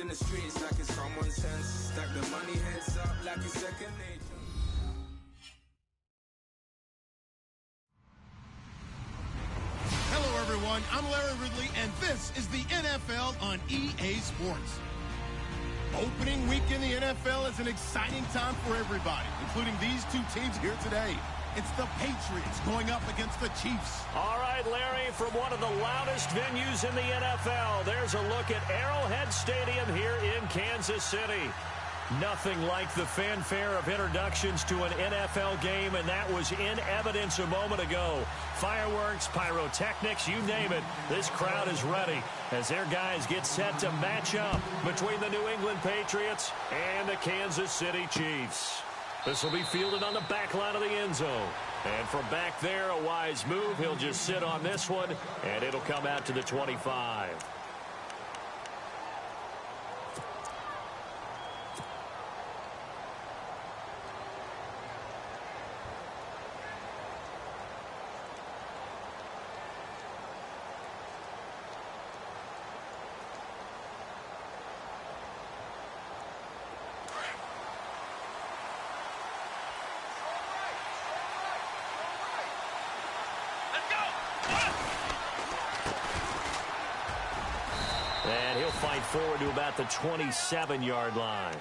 in the streets like it's common sense. Stack the money heads up like it's second nature. Hello, everyone. I'm Larry Ridley, and this is the NFL on EA Sports. Opening week in the NFL is an exciting time for everybody, including these two teams here today. It's the Patriots going up against the Chiefs. All right, Larry, from one of the loudest venues in the NFL, there's a look at Arrowhead Stadium here in Kansas City. Nothing like the fanfare of introductions to an NFL game, and that was in evidence a moment ago. Fireworks, pyrotechnics, you name it. This crowd is ready as their guys get set to match up between the New England Patriots and the Kansas City Chiefs. This will be fielded on the back line of the end zone. And from back there, a wise move. He'll just sit on this one, and it'll come out to the 25. And he'll fight forward to about the 27-yard line.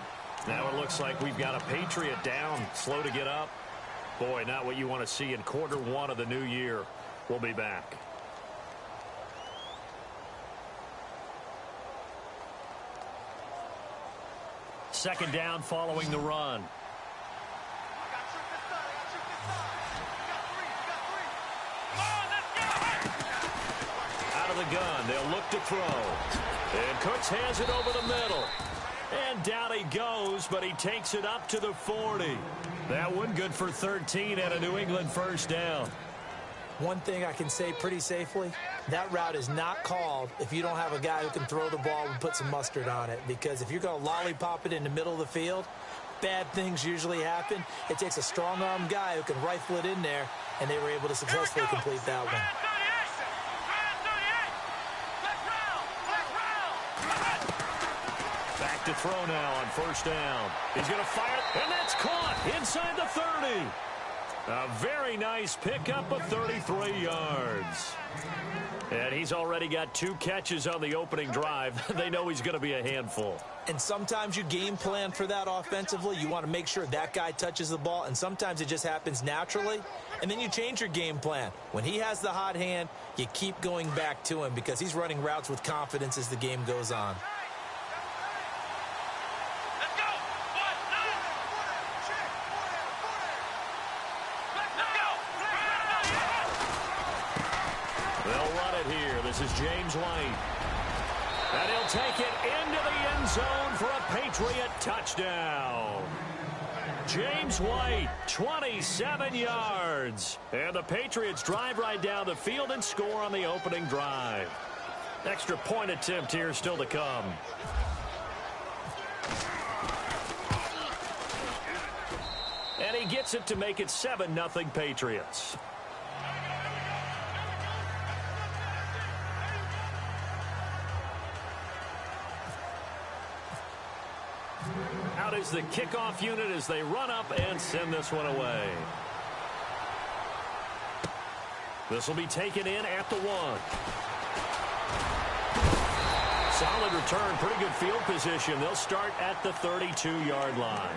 Now it looks like we've got a Patriot down, slow to get up. Boy, not what you want to see in quarter one of the new year. We'll be back. Second down following the run. Out of the gun, they'll look to throw. And Cooks has it over the middle. And down he goes, but he takes it up to the 40. That one good for 13 and a New England first down. One thing I can say pretty safely, that route is not called if you don't have a guy who can throw the ball and put some mustard on it. Because if you're going to lollipop it in the middle of the field, bad things usually happen. It takes a strong-arm guy who can rifle it in there, and they were able to successfully complete that one. Back to throw now on first down. He's going to fire, and that's caught inside the 30. A very nice pickup of 33 yards. And he's already got 2 catches on the opening drive. They know he's going to be a handful. And sometimes you game plan for that offensively. You want to make sure that guy touches the ball, and sometimes it just happens naturally. And then you change your game plan. When he has the hot hand, you keep going back to him because he's running routes with confidence as the game goes on. This is James White. And he'll take it into the end zone for a Patriot touchdown. James White, 27 yards. And the Patriots drive right down the field and score on the opening drive. Extra point attempt here still to come. And he gets it to make it 7-0 Patriots. Out is the kickoff unit as they run up and send this one away. This will be taken in at the 1. Solid return, pretty good field position. They'll start at the 32-yard line.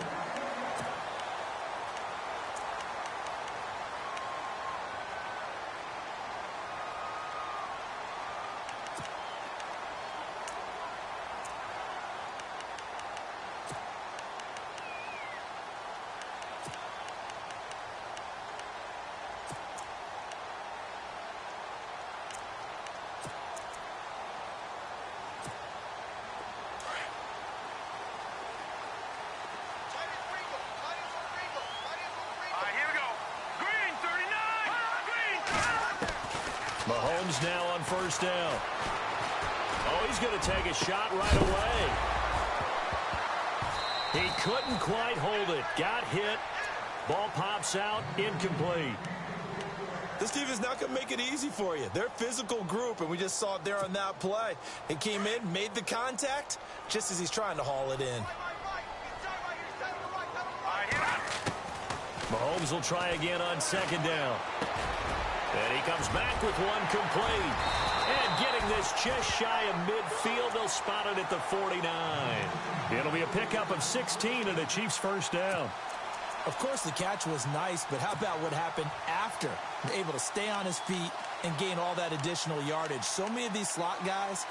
Mahomes now on first down. Oh, he's going to take a shot right away. He couldn't quite hold it. Got hit. Ball pops out. Incomplete. This team is not going to make it easy for you. They're a physical group, and we just saw it there on that play. He came in, made the contact, just as he's trying to haul it in. Mahomes will try again on second down. And he comes back with one complete. And getting this just shy of midfield, they'll spot it at the 49. It'll be a pickup of 16 and a Chiefs first down. Of course, the catch was nice, but how about what happened after? Able to stay on his feet and gain all that additional yardage. So many of these slot guys,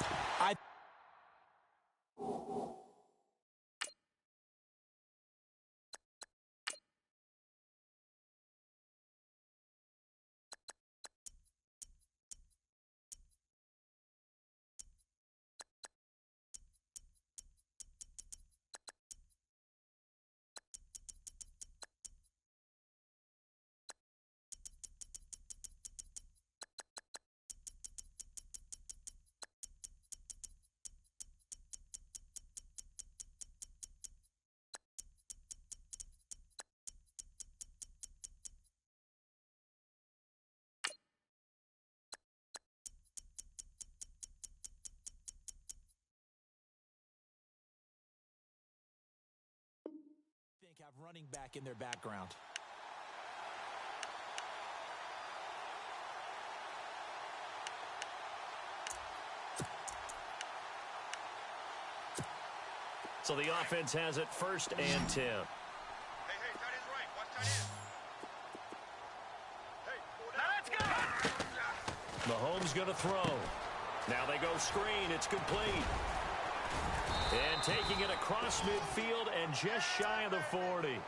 have running back in their background. So the offense has it first and 10. Hey, tight end's right. Watch tight end. Hey, now let's go. Mahomes going to throw. Now they go screen. It's complete. And taking it across midfield and just shy of the 40.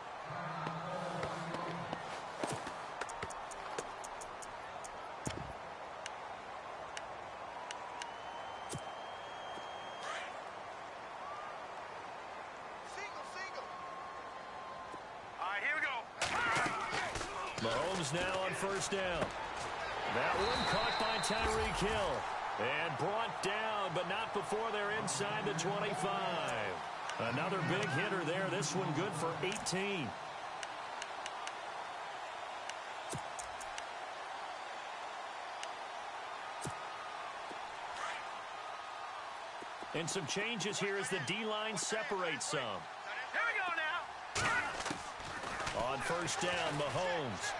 Single. All right, here we go. Mahomes now on first down. That one caught by Tyreek Hill. And brought down, but not before they're inside the 25. Another big hitter there. This one good for 18. And some changes here as the D-line separates some. Here we go now. On first down, Mahomes.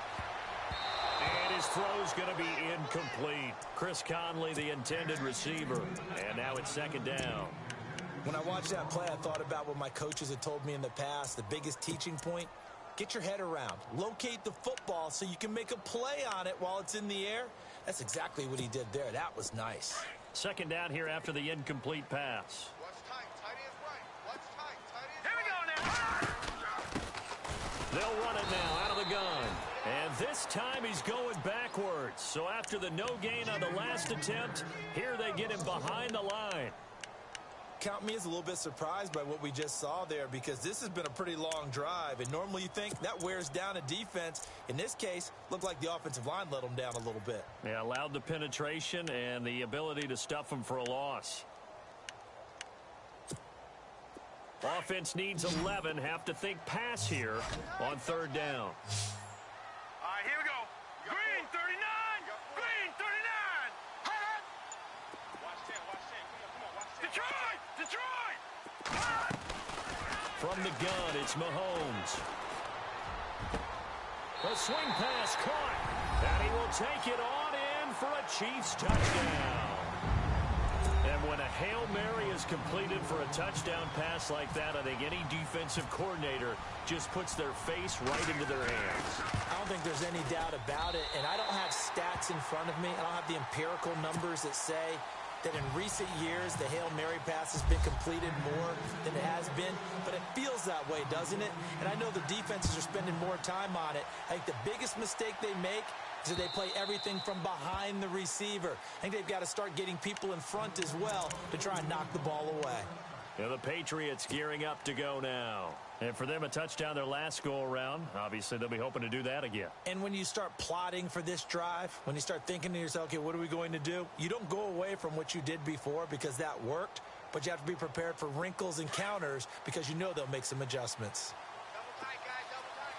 And his throw's going to be incomplete. Chris Conley, the intended receiver. And now it's second down. When I watched that play, I thought about what my coaches had told me in the past. The biggest teaching point, get your head around. Locate the football so you can make a play on it while it's in the air. That's exactly what he did there. That was nice. Second down here after the incomplete pass. Watch tight. Tight end's right. Watch tight. Tight end's here we go now. They'll run it now out of the gun. And this time he's going backwards. So after the no gain on the last attempt, here they get him behind the line. Count me as a little bit surprised by what we just saw there, because this has been a pretty long drive, and normally you think that wears down a defense. In this case, looked like the offensive line let them down a little bit. Yeah, allowed the penetration and the ability to stuff them for a loss. Offense needs 11. Have to think pass here on third down. All right, here we go. Green 39. Green 39. Watch 10. Watch 10. Come on. Watch 10. Detroit. From the gun, it's Mahomes. The swing pass caught. And he will take it on in for a Chiefs touchdown. And when a Hail Mary is completed for a touchdown pass like that, I think any defensive coordinator just puts their face right into their hands. I don't think there's any doubt about it, and I don't have stats in front of me. I don't have the empirical numbers that say that in recent years the Hail Mary pass has been completed more than it has been, but it feels that way, doesn't it? And I know the defenses are spending more time on it. I think the biggest mistake they make is that they play everything from behind the receiver. I think they've got to start getting people in front as well to try and knock the ball away. Yeah, the Patriots gearing up to go now. And for them, a touchdown their last go-around. Obviously, they'll be hoping to do that again. And when you start plotting for this drive, when you start thinking to yourself, okay, what are we going to do? You don't go away from what you did before because that worked, but you have to be prepared for wrinkles and counters because you know they'll make some adjustments. Double tight, guys. Double tight.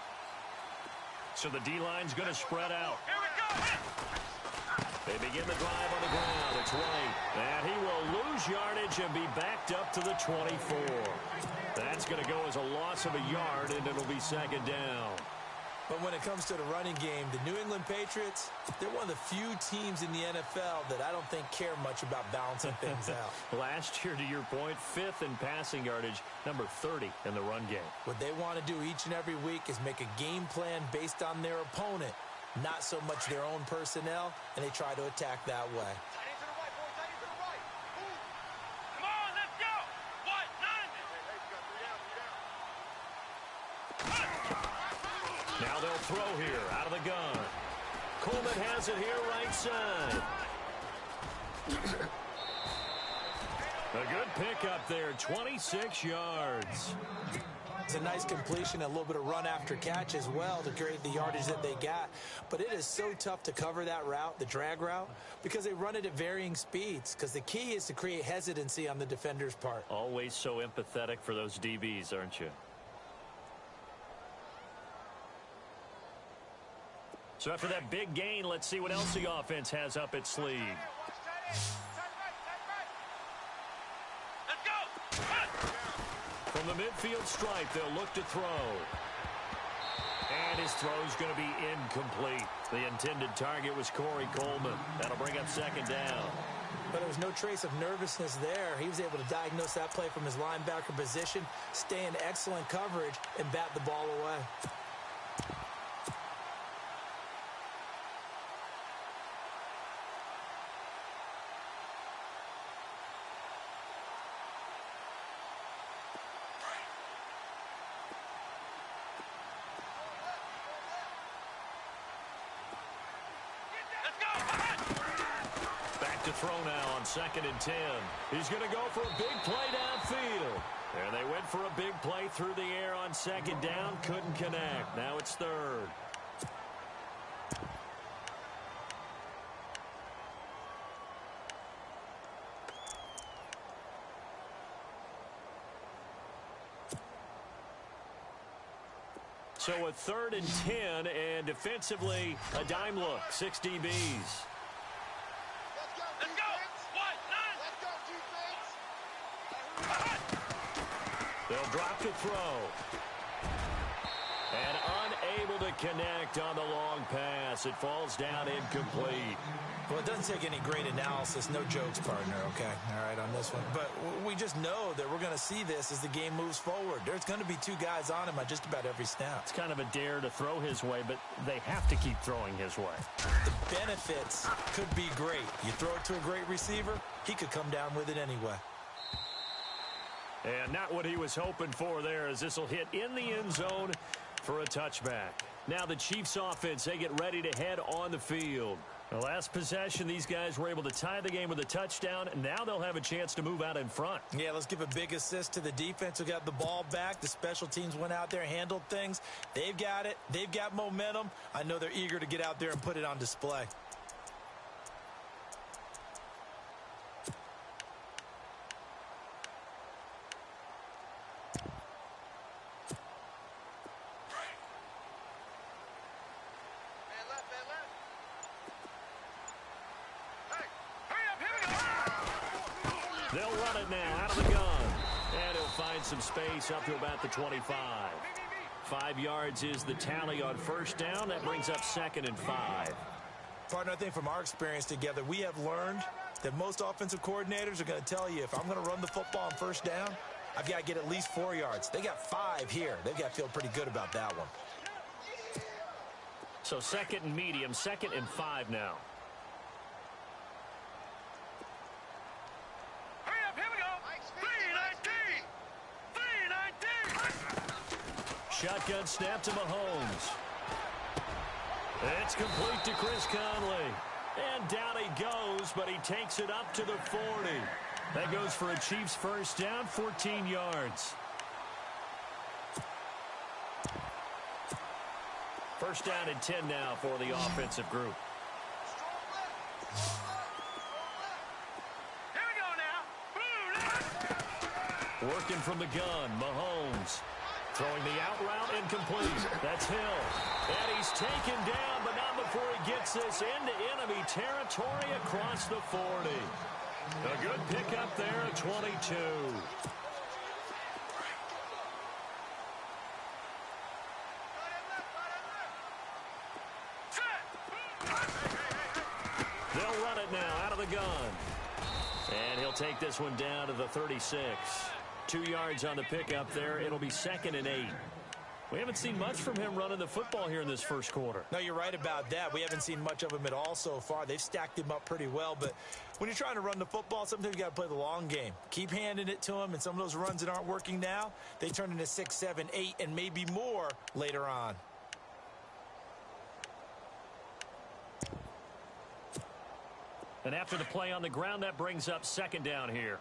So the D-line's going to spread out. Here we go. They begin the drive on the ground. It's White. And he will lose yardage and be backed up to the 24. That's going to go as a loss of a yard, and it'll be second down. But when it comes to the running game, the New England Patriots, they're one of the few teams in the NFL that I don't think care much about balancing things out. Last year, to your point, 5th in passing yardage, number 30 in the run game. What they want to do each and every week is make a game plan based on their opponent, not so much their own personnel, and they try to attack that way. Tight end to the right, boy. Tight end to the right. Move. Come on, let's go. What? None. Hey, you got 3 down, 3 down. Now they'll throw here out of the gun. Coleman has it here right side. A good pickup there, 26 yards. It's a nice completion, a little bit of run after catch as well to create the yardage that they got. But it is so tough to cover that route, the drag route, because they run it at varying speeds. Because the key is to create hesitancy on the defender's part. Always so empathetic for those DBs, aren't you? So after that big gain, let's see what else the offense has up its sleeve. Watch tight end. Tight right. Let's go. From the midfield stripe, they'll look to throw. And his throw's going to be incomplete. The intended target was Corey Coleman. That'll bring up second down. But there was no trace of nervousness there. He was able to diagnose that play from his linebacker position, stay in excellent coverage, and bat the ball away. Back to throw now on 2nd and 10. He's going to go for a big play downfield. And they went for a big play through the air on 2nd down. Couldn't connect. Now it's 3rd. So a 3rd and 10, and defensively, a dime look, 6 DBs. Let's go. What? None. Let's go, defense. They'll drop to throw. And unable to connect on the long pass. It falls down incomplete. Well, it doesn't take any great analysis. No jokes, partner, okay? All right, on this one. But we just know that we're going to see this as the game moves forward. There's going to be 2 guys on him on just about every snap. It's kind of a dare to throw his way, but they have to keep throwing his way. The benefits could be great. You throw it to a great receiver, he could come down with it anyway. And not what he was hoping for there, as this will hit in the end zone for a touchback. Now the Chiefs offense, they get ready to head on the field. The last possession, these guys were able to tie the game with a touchdown, and now they'll have a chance to move out in front. Yeah, let's give a big assist to the defense who got the ball back. The special teams went out there, handled things. They've got it. They've got momentum. I know they're eager to get out there and put it on display. They'll run it now out of the gun. And he'll find some space up to about the 25. 5 yards is the tally on 1st down. That brings up 2nd and 5. Partner, I think from our experience together, we have learned that most offensive coordinators are going to tell you, if I'm going to run the football on 1st down, I've got to get at least 4 yards. They got 5 here. They've got to feel pretty good about that one. So 2nd and medium, 2nd and 5 now. Shotgun snap to Mahomes. It's complete to Chris Conley. And down he goes, but he takes it up to the 40. That goes for a Chiefs 1st down, 14 yards. 1st down and 10 now for the offensive group. Here we go now. Working from the gun, Mahomes. Throwing the out route incomplete. That's Hill. And he's taken down, but not before he gets this into enemy territory across the 40. A good pickup there at 22. They'll run it now out of the gun. And he'll take this one down to the 36. 2 yards on the pickup there. It'll be 2nd and 8. We haven't seen much from him running the football here in this first quarter. No, you're right about that. We haven't seen much of him at all so far. They've stacked him up pretty well, but when you're trying to run the football, sometimes you got to play the long game. Keep handing it to him, and some of those runs that aren't working now, they turn into 6, 7, 8, and maybe more later on. And after the play on the ground, that brings up 2nd down here.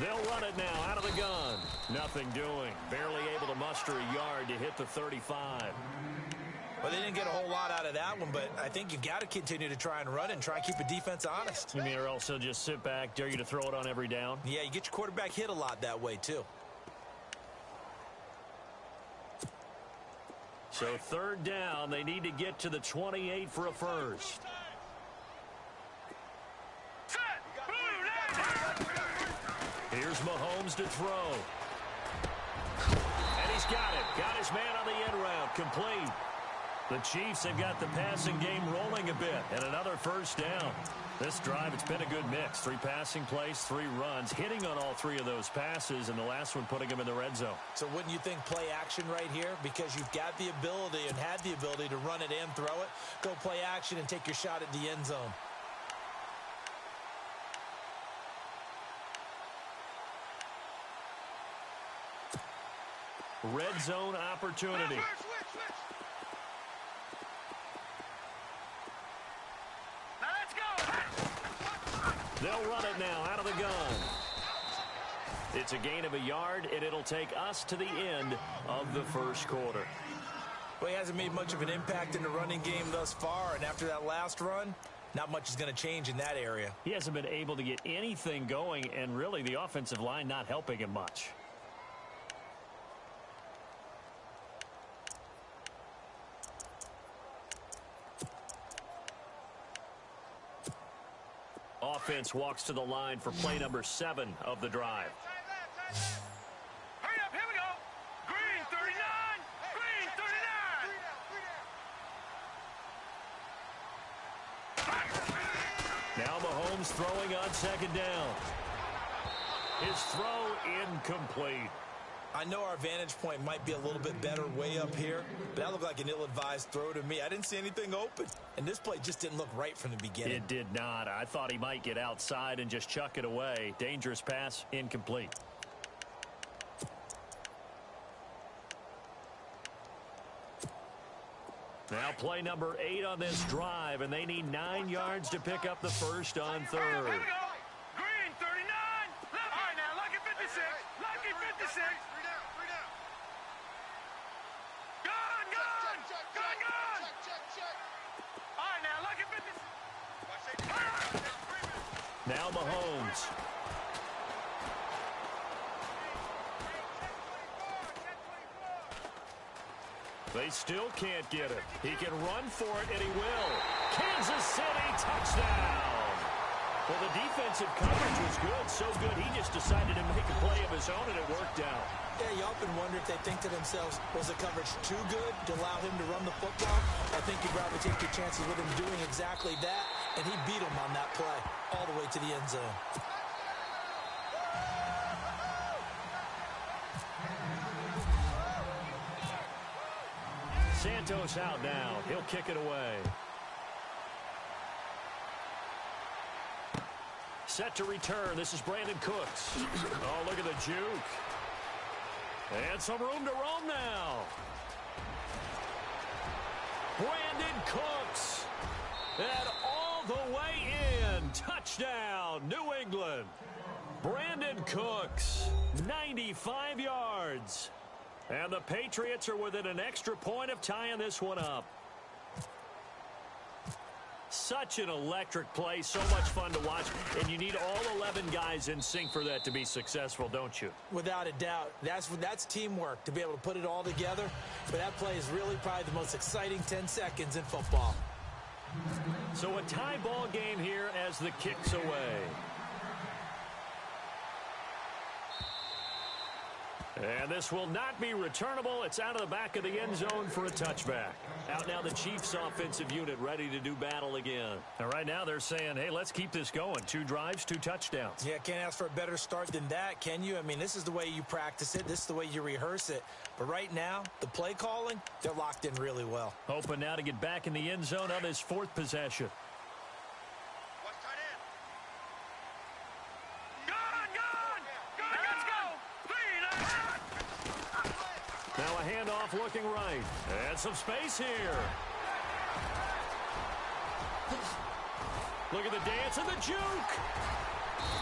They'll run it now out of the gun. Nothing doing. Barely able to muster a yard to hit the 35. Well, they didn't get a whole lot out of that one, but I think you've got to continue to try and run and try and keep the defense honest. You mean, or else they'll just sit back, dare you to throw it on every down? Yeah, you get your quarterback hit a lot that way, too. So 3rd down, they need to get to the 28 for a first. Here's Mahomes to throw. And he's got it. Got his man on the end route. Complete. The Chiefs have got the passing game rolling a bit. And another first down. This drive, it's been a good mix. 3 passing plays, 3 runs. Hitting on all 3 of those passes, and the last one putting them in the red zone. So wouldn't you think play action right here? Because you've got the ability and had the ability to run it and throw it. Go play action and take your shot at the end zone. Red zone opportunity. They'll run it now out of the gun. It's a gain of a yard, and it'll take us to the end of the first quarter. Well, he hasn't made much of an impact in the running game thus far, and after that last run, not much is going to change in that area. He hasn't been able to get anything going, and really the offensive line not helping him much. Offense walks to the line for play number 7 of the drive. Hurry up, here we go. Green 39. Green 39. Now Mahomes throwing on 2nd down. His throw incomplete. I know our vantage point might be a little bit better way up here, but that looked like an ill-advised throw to me. I didn't see anything open, and this play just didn't look right from the beginning. It did not. I thought he might get outside and just chuck it away. Dangerous pass, incomplete. Now play number 8 on this drive, and they need 9 yards to pick up the first on 3rd. Here we go. Green 39. All right, now, lucky 56. Lucky 56. Now Mahomes. They still can't get it. He can run for it, and he will. Kansas City touchdown. Well, the defensive coverage was good, so good he just decided to make a play of his own, and it worked out. Yeah, you often wonder if they think to themselves, was the coverage too good to allow him to run the football? I think you'd rather take your chances with him doing exactly that, and he beat him on that play all the way to the end zone. Santos out now. He'll kick it away. Set to return. This is Brandon Cooks. Oh, look at the juke. And some room to roam now. Brandon Cooks. And all the way in. Touchdown, New England. Brandon Cooks, 95 yards. And the Patriots are within an extra point of tying this one up. Such an electric play, so much fun to watch, and you need all 11 guys in sync for that to be successful, don't you? Without a doubt. That's teamwork, to be able to put it all together. But that play is really probably the most exciting 10 seconds in football. So a tie ball game here as the kick's away. And this will not be returnable. It's out of the back of the end zone for a touchback. Out now the Chiefs offensive unit ready to do battle again. And right now they're saying, hey, let's keep this going. 2 drives, 2 touchdowns. Yeah, can't ask for a better start than that, can you? I mean, this is the way you practice it. This is the way you rehearse it. But right now, the play calling, they're locked in really well. Hoping now to get back in the end zone on his 4th possession. Now a handoff looking right. And some space here. Look at the dance and the juke.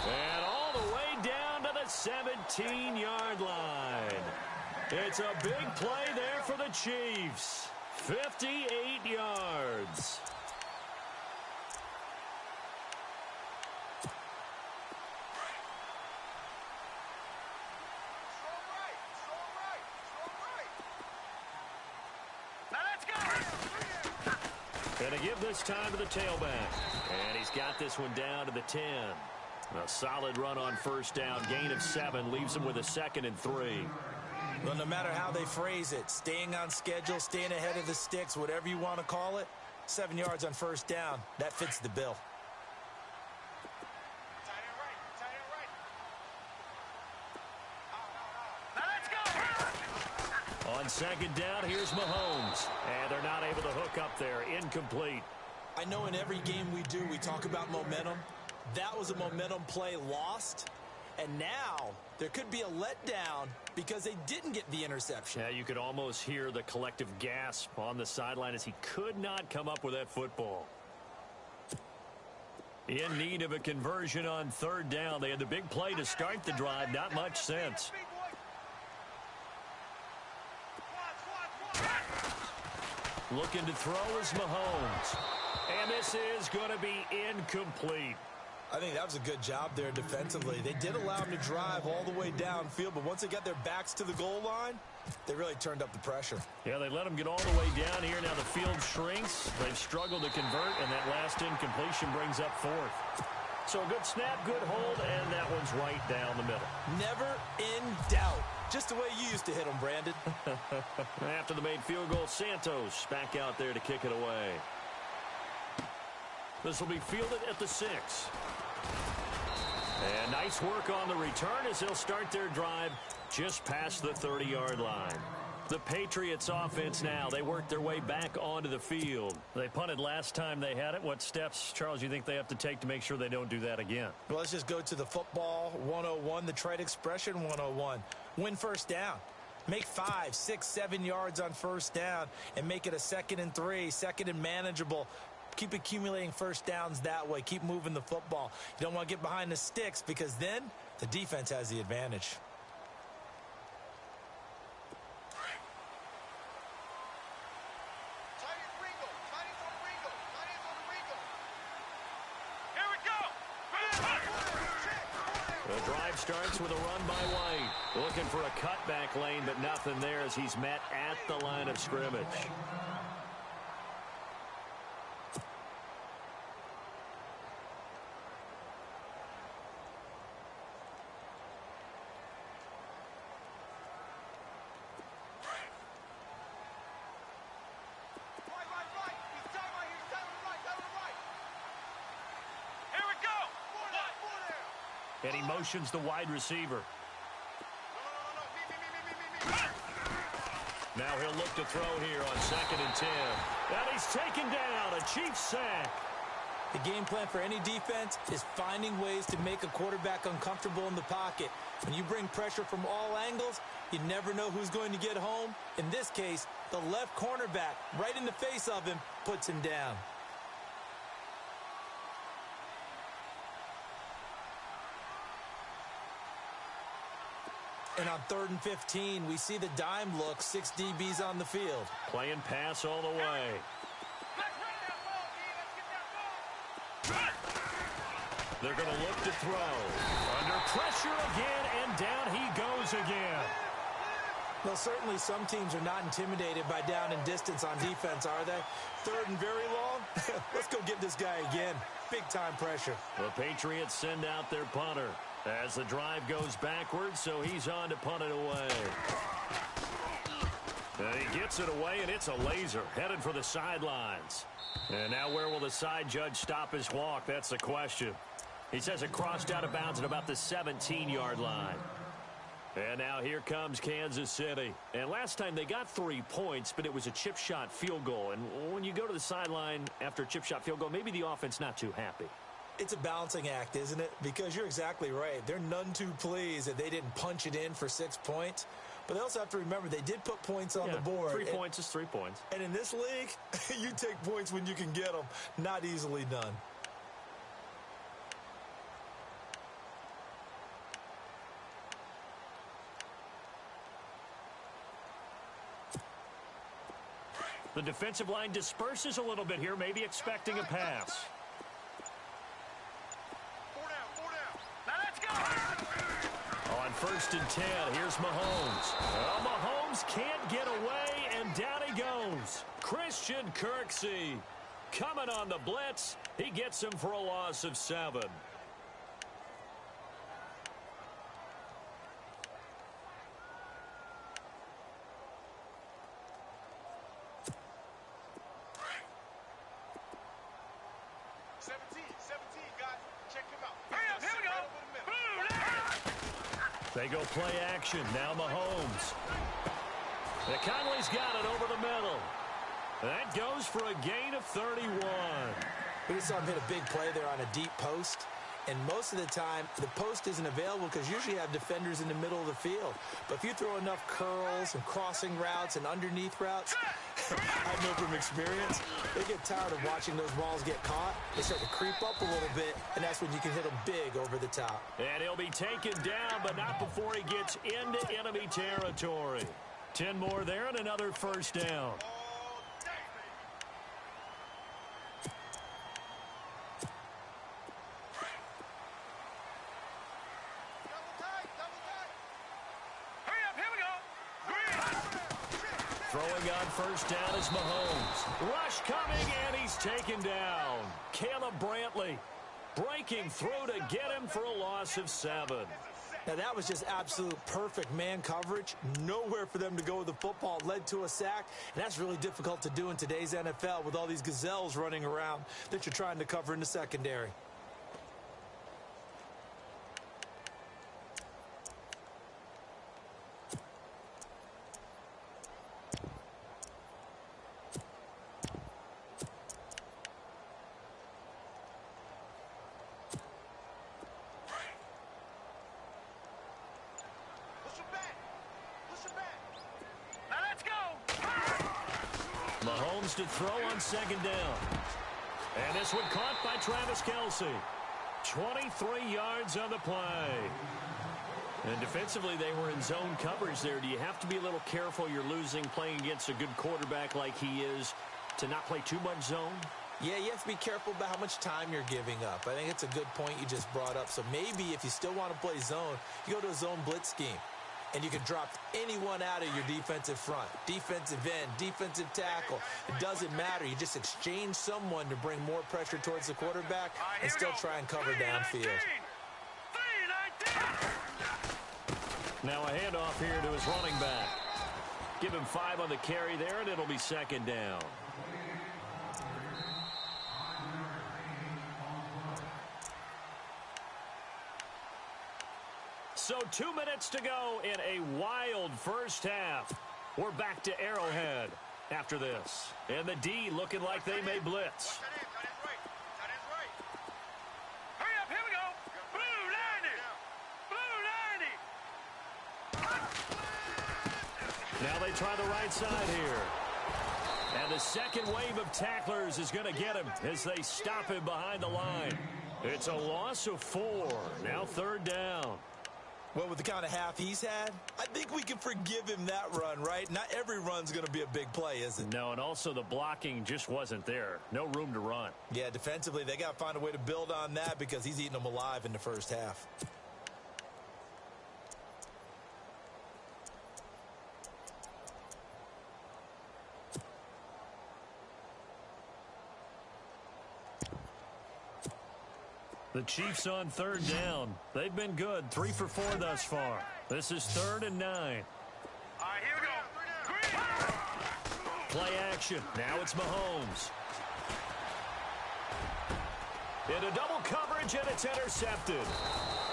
And all the way down to the 17-yard line. It's a big play there for the Chiefs. 58 yards. Going to give this time to the tailback. And he's got this one down to the 10. A solid run on first down. Gain of 7 leaves him with a 2nd and 3. Well, no matter how they phrase it, staying on schedule, staying ahead of the sticks, whatever you want to call it, 7 yards on first down, that fits the bill. On second down, here's Mahomes. And they're not able to hook up there. Incomplete. I know in every game we do, we talk about momentum. That was a momentum play lost. And now there could be a letdown because they didn't get the interception. Yeah, you could almost hear the collective gasp on the sideline as he could not come up with that football. In need of a conversion on third down. They had the big play to start the drive. Not much sense. Looking to throw is Mahomes. And this is going to be incomplete. I think that was a good job there defensively. They did allow him to drive all the way downfield, but once they got their backs to the goal line, they really turned up the pressure. Yeah, they let him get all the way down here. Now the field shrinks. They've struggled to convert, and that last incompletion brings up 4th. So a good snap, good hold, and that one's right down the middle. Never in doubt. Just the way you used to hit them, Brandon. After the made field goal, Santos back out there to kick it away. This will be fielded at the 6. And nice work on the return as they'll start their drive just past the 30-yard line. The Patriots offense now, they work their way back onto the field. They punted last time they had it. What steps, Charles, you think they have to take to make sure they don't do that again? Well, let's just go to the football 101, the trade expression 101. Win first down. Make 5, 6, 7 yards on first down and make it a 2nd and 3, 2nd and manageable. Keep accumulating first downs that way. Keep moving the football. You don't want to get behind the sticks because then the defense has the advantage. The drive starts with a run by White. Looking for a cutback lane, but nothing there as he's met at the line of scrimmage. And he motions the wide receiver. Now he'll look to throw here on 2nd and 10. And he's taken down. A Chiefs sack. The game plan for any defense is finding ways to make a quarterback uncomfortable in the pocket. When you bring pressure from all angles, you never know who's going to get home. In this case, the left cornerback, right in the face of him, puts him down. And on 3rd and 15, we see the dime look, 6 DBs on the field. Playing pass all the way. They're going to look to throw. Under pressure again, and down he goes again. Well, certainly some teams are not intimidated by down and distance on defense, are they? Third and very long? Let's go get this guy again. Big-time pressure. The Patriots send out their punter as the drive goes backwards, so he's on to punt it away. And he gets it away, and it's a laser headed for the sidelines. And now where will the side judge stop his walk? That's the question. He says it crossed out of bounds at about the 17-yard line. And now here comes Kansas City. And last time they got 3 points, but it was a chip shot field goal. And when you go to the sideline after a chip shot field goal, maybe the offense not too happy. It's a balancing act, isn't it? Because you're exactly right. They're none too pleased that they didn't punch it in for 6 points. But they also have to remember they did put points on the board. 3 points is 3 points. And in this league, you take points when you can get them. Not easily done. The defensive line disperses a little bit here, maybe expecting a pass. 4 down. Now let's go. On 1st and 10, here's Mahomes. Well, Mahomes can't get away, and down he goes. Christian Kirksey coming on the blitz. He gets him for a loss of 7. They go play action. Now Mahomes. Conley's got it over the middle. That goes for a gain of 31. We just saw him hit a big play there on a deep post. And most of the time, the post isn't available because usually you have defenders in the middle of the field. But if you throw enough curls and crossing routes and underneath routes, I know from experience, they get tired of watching those balls get caught. They start to creep up a little bit, and that's when you can hit them big over the top. And he'll be taken down, but not before he gets into enemy territory. 10 more there and another 1st down. Throwing on 1st down is Mahomes. Rush coming, and he's taken down. Caleb Brantley breaking through to get him for a loss of 7. Now, that was just absolute perfect man coverage. Nowhere for them to go with the football. It led to a sack, and that's really difficult to do in today's NFL with all these gazelles running around that you're trying to cover in the secondary. Mahomes to throw on 2nd down. And this one caught by Travis Kelce. 23 yards on the play. And defensively, they were in zone coverage there. Do you have to be a little careful you're losing playing against a good quarterback like he is to not play too much zone? Yeah, you have to be careful about how much time you're giving up. I think it's a good point you just brought up. So maybe if you still want to play zone, you go to a zone blitz scheme. And you can drop anyone out of your defensive front. Defensive end, defensive tackle. It doesn't matter. You just exchange someone to bring more pressure towards the quarterback and still try and cover downfield. Now a handoff here to his running back. Give him 5 on the carry there, and it'll be 2nd down. So 2 minutes to go in a wild first half. We're back to Arrowhead after this. And the D looking like they may blitz. Hurry up, here we go. Blue 90. Now they try the right side here. And the second wave of tacklers is going to get him as they stop him behind the line. It's a loss of 4. Now 3rd down. Well, with the kind of half he's had, I think we can forgive him that run, right? Not every run's going to be a big play, is it? No, and also the blocking just wasn't there. No room to run. Yeah, defensively, they got to find a way to build on that because he's eating them alive in the first half. The Chiefs on third down. They've been good, 3 for 4 thus far. This is 3rd and 9. All right, here we go. Green. Play action. Now it's Mahomes. Into double coverage, and it's intercepted.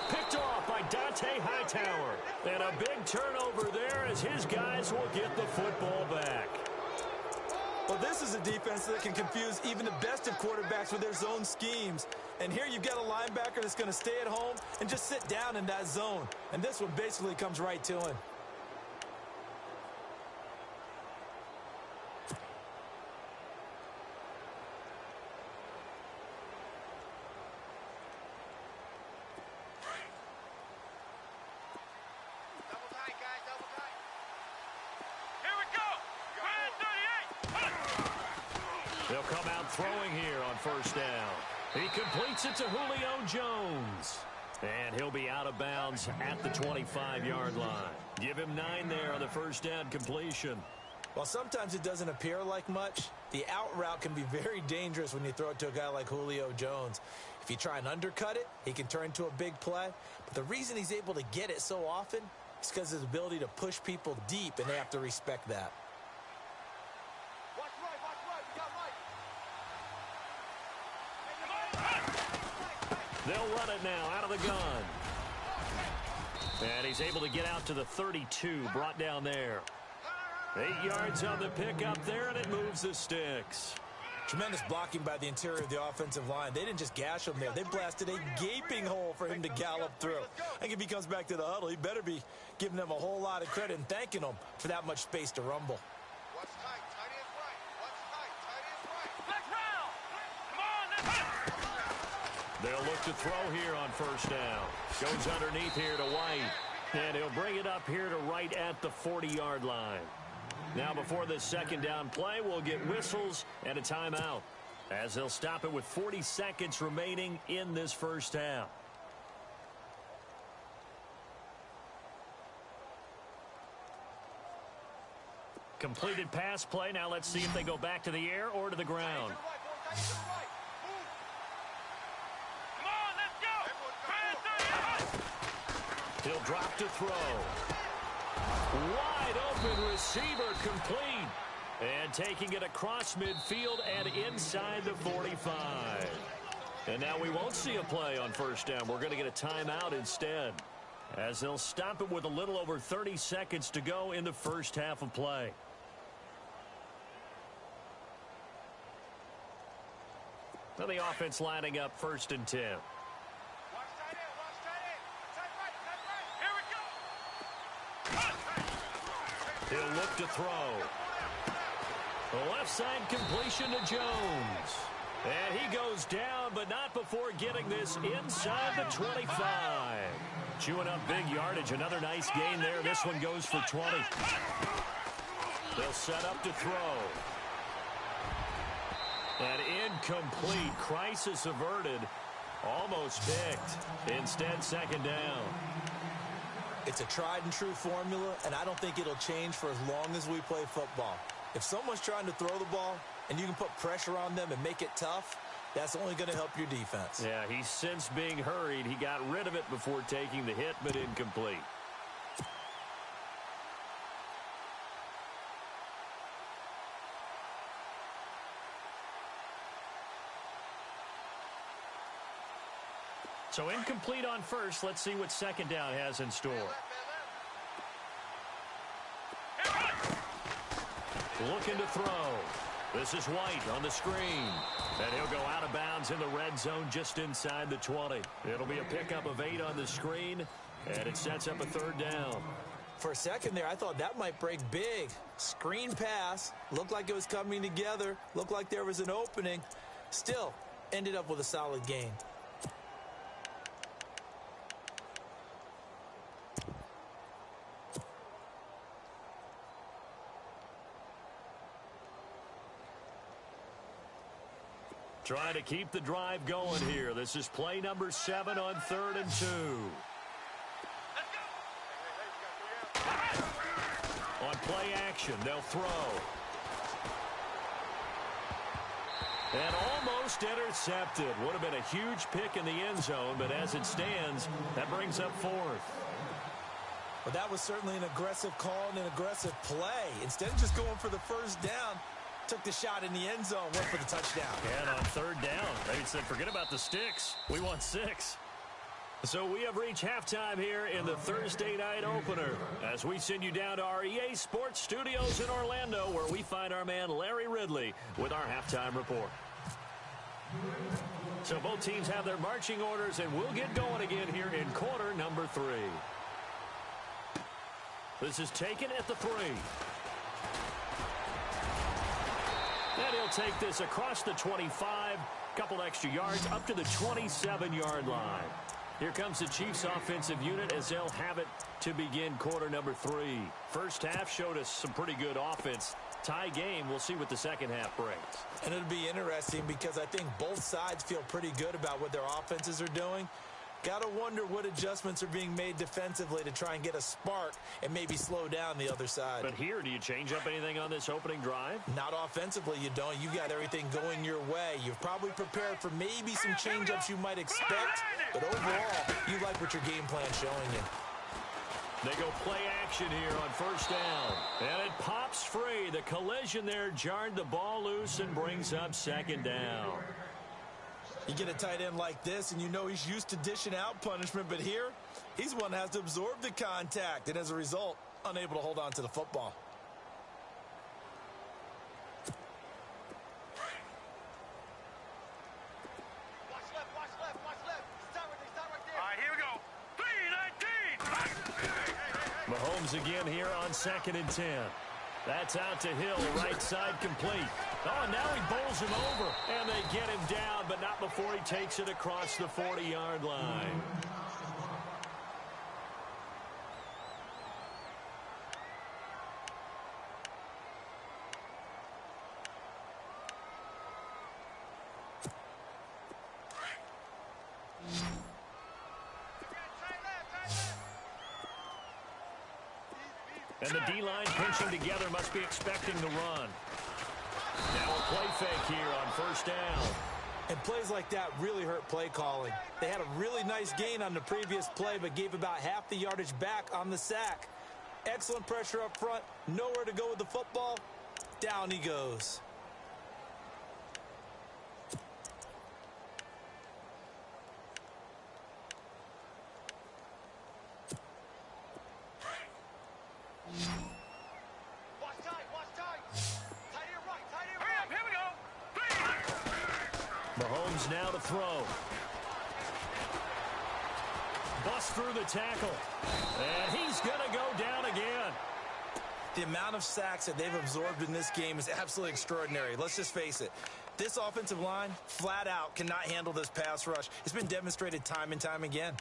Picked off by Dante Hightower. And a big turnover there as his guys will get the football back. Well, this is a defense that can confuse even the best of quarterbacks with their zone schemes. And here you've got a linebacker that's going to stay at home and just sit down in that zone. And this one basically comes right to him. Double tight, guys, double tight. Here we go. Grand 38. They'll come out throwing here on first down. He completes it to Julio Jones. And he'll be out of bounds at the 25-yard line. Give him 9 there on the first down completion. While sometimes it doesn't appear like much, the out route can be very dangerous when you throw it to a guy like Julio Jones. If you try and undercut it, he can turn into a big play. But the reason he's able to get it so often is because of his ability to push people deep, and they have to respect that. Watch right, we got right. They'll run it now out of the gun. And he's able to get out to the 32, brought down there. 8 yards on the pickup there, and it moves the sticks. Tremendous blocking by the interior of the offensive line. They didn't just gash him there. They blasted a gaping hole for him to gallop through. I think if he comes back to the huddle, he better be giving them a whole lot of credit and thanking them for that much space to rumble. Watch tight, tight is right. Watch tight, tight is right. Let's round. Come on, let's They'll look to throw here on first down. Goes underneath here to White. And he'll bring it up here to right at the 40-yard line. Now before this second down play, we'll get whistles and a timeout, as they'll stop it with 40 seconds remaining in this first half. Completed pass play. Now let's see if they go back to the air or to the ground. He'll drop to throw. Wide open receiver complete. And taking it across midfield and inside the 45. And now we won't see a play on first down. We're going to get a timeout instead, as they'll stop it with a little over 30 seconds to go in the first half of play. Now the offense lining up 1st and 10. He'll look to throw. The left side completion to Jones. And he goes down, but not before getting this inside the 25. Chewing up big yardage. Another nice gain there. This one goes for 20. They'll set up to throw. And incomplete. Crisis averted. Almost picked. Instead, second down. It's a tried-and-true formula, and I don't think it'll change for as long as we play football. If someone's trying to throw the ball and you can put pressure on them and make it tough, that's only going to help your defense. Yeah, he's since being hurried. He got rid of it before taking the hit, but incomplete. So incomplete on first. Let's see what second down has in store. Looking to throw. This is White on the screen. And he'll go out of bounds in the red zone just inside the 20. It'll be a pickup of 8 on the screen, and it sets up a 3rd down. For a second there, I thought that might break big. Screen pass. Looked like it was coming together. Looked like there was an opening. Still, ended up with a solid gain. Trying to keep the drive going here. This is play number 7 on 3rd and 2. On play action, they'll throw. And almost intercepted. Would have been a huge pick in the end zone, but as it stands, that brings up 4th. Well, that was certainly an aggressive call and an aggressive play. Instead of just going for the first down, took the shot in the end zone, went for the touchdown. And on 3rd down, they said, forget about the sticks. We want 6. So we have reached halftime here in the Thursday night opener as we send you down to our EA Sports Studios in Orlando, where we find our man Larry Ridley with our halftime report. So both teams have their marching orders, and we'll get going again here in quarter number 3. This is taken at the 3. And he'll take this across the 25, couple extra yards up to the 27-yard line. Here comes the Chiefs offensive unit as they'll have it to begin quarter number 3. First half showed us some pretty good offense. Tie game, we'll see what the second half brings. And it'll be interesting because I think both sides feel pretty good about what their offenses are doing. Got to wonder what adjustments are being made defensively to try and get a spark and maybe slow down the other side. But here, do you change up anything on this opening drive? Not offensively, you don't. You've got everything going your way. You've probably prepared for maybe some change-ups you might expect, but overall, you like what your game plan's showing you. They go play action here on first down. And it pops free. The collision there jarred the ball loose and brings up second down. You get a tight end like this, and you know he's used to dishing out punishment, but here, he's one that has to absorb the contact, and as a result, unable to hold on to the football. Watch left, watch left, watch left. Stop right there. All right, here we go. 3-19. Mahomes again here on 2nd and 10. That's out to Hill, right side complete. Oh, now he bowls him over, and they get him down, but not before he takes it across the 40-yard line. And the D-line pinching together must be expecting the run. Now a play fake here on first down. And plays like that really hurt play calling. They had a really nice gain on the previous play, but gave about half the yardage back on the sack. Excellent pressure up front. Nowhere to go with the football. Down he goes. Mahomes now to throw. Bust through the tackle. And he's going to go down again. The amount of sacks that they've absorbed in this game is absolutely extraordinary. Let's just face it. This offensive line, flat out, cannot handle this pass rush. It's been demonstrated time and time again.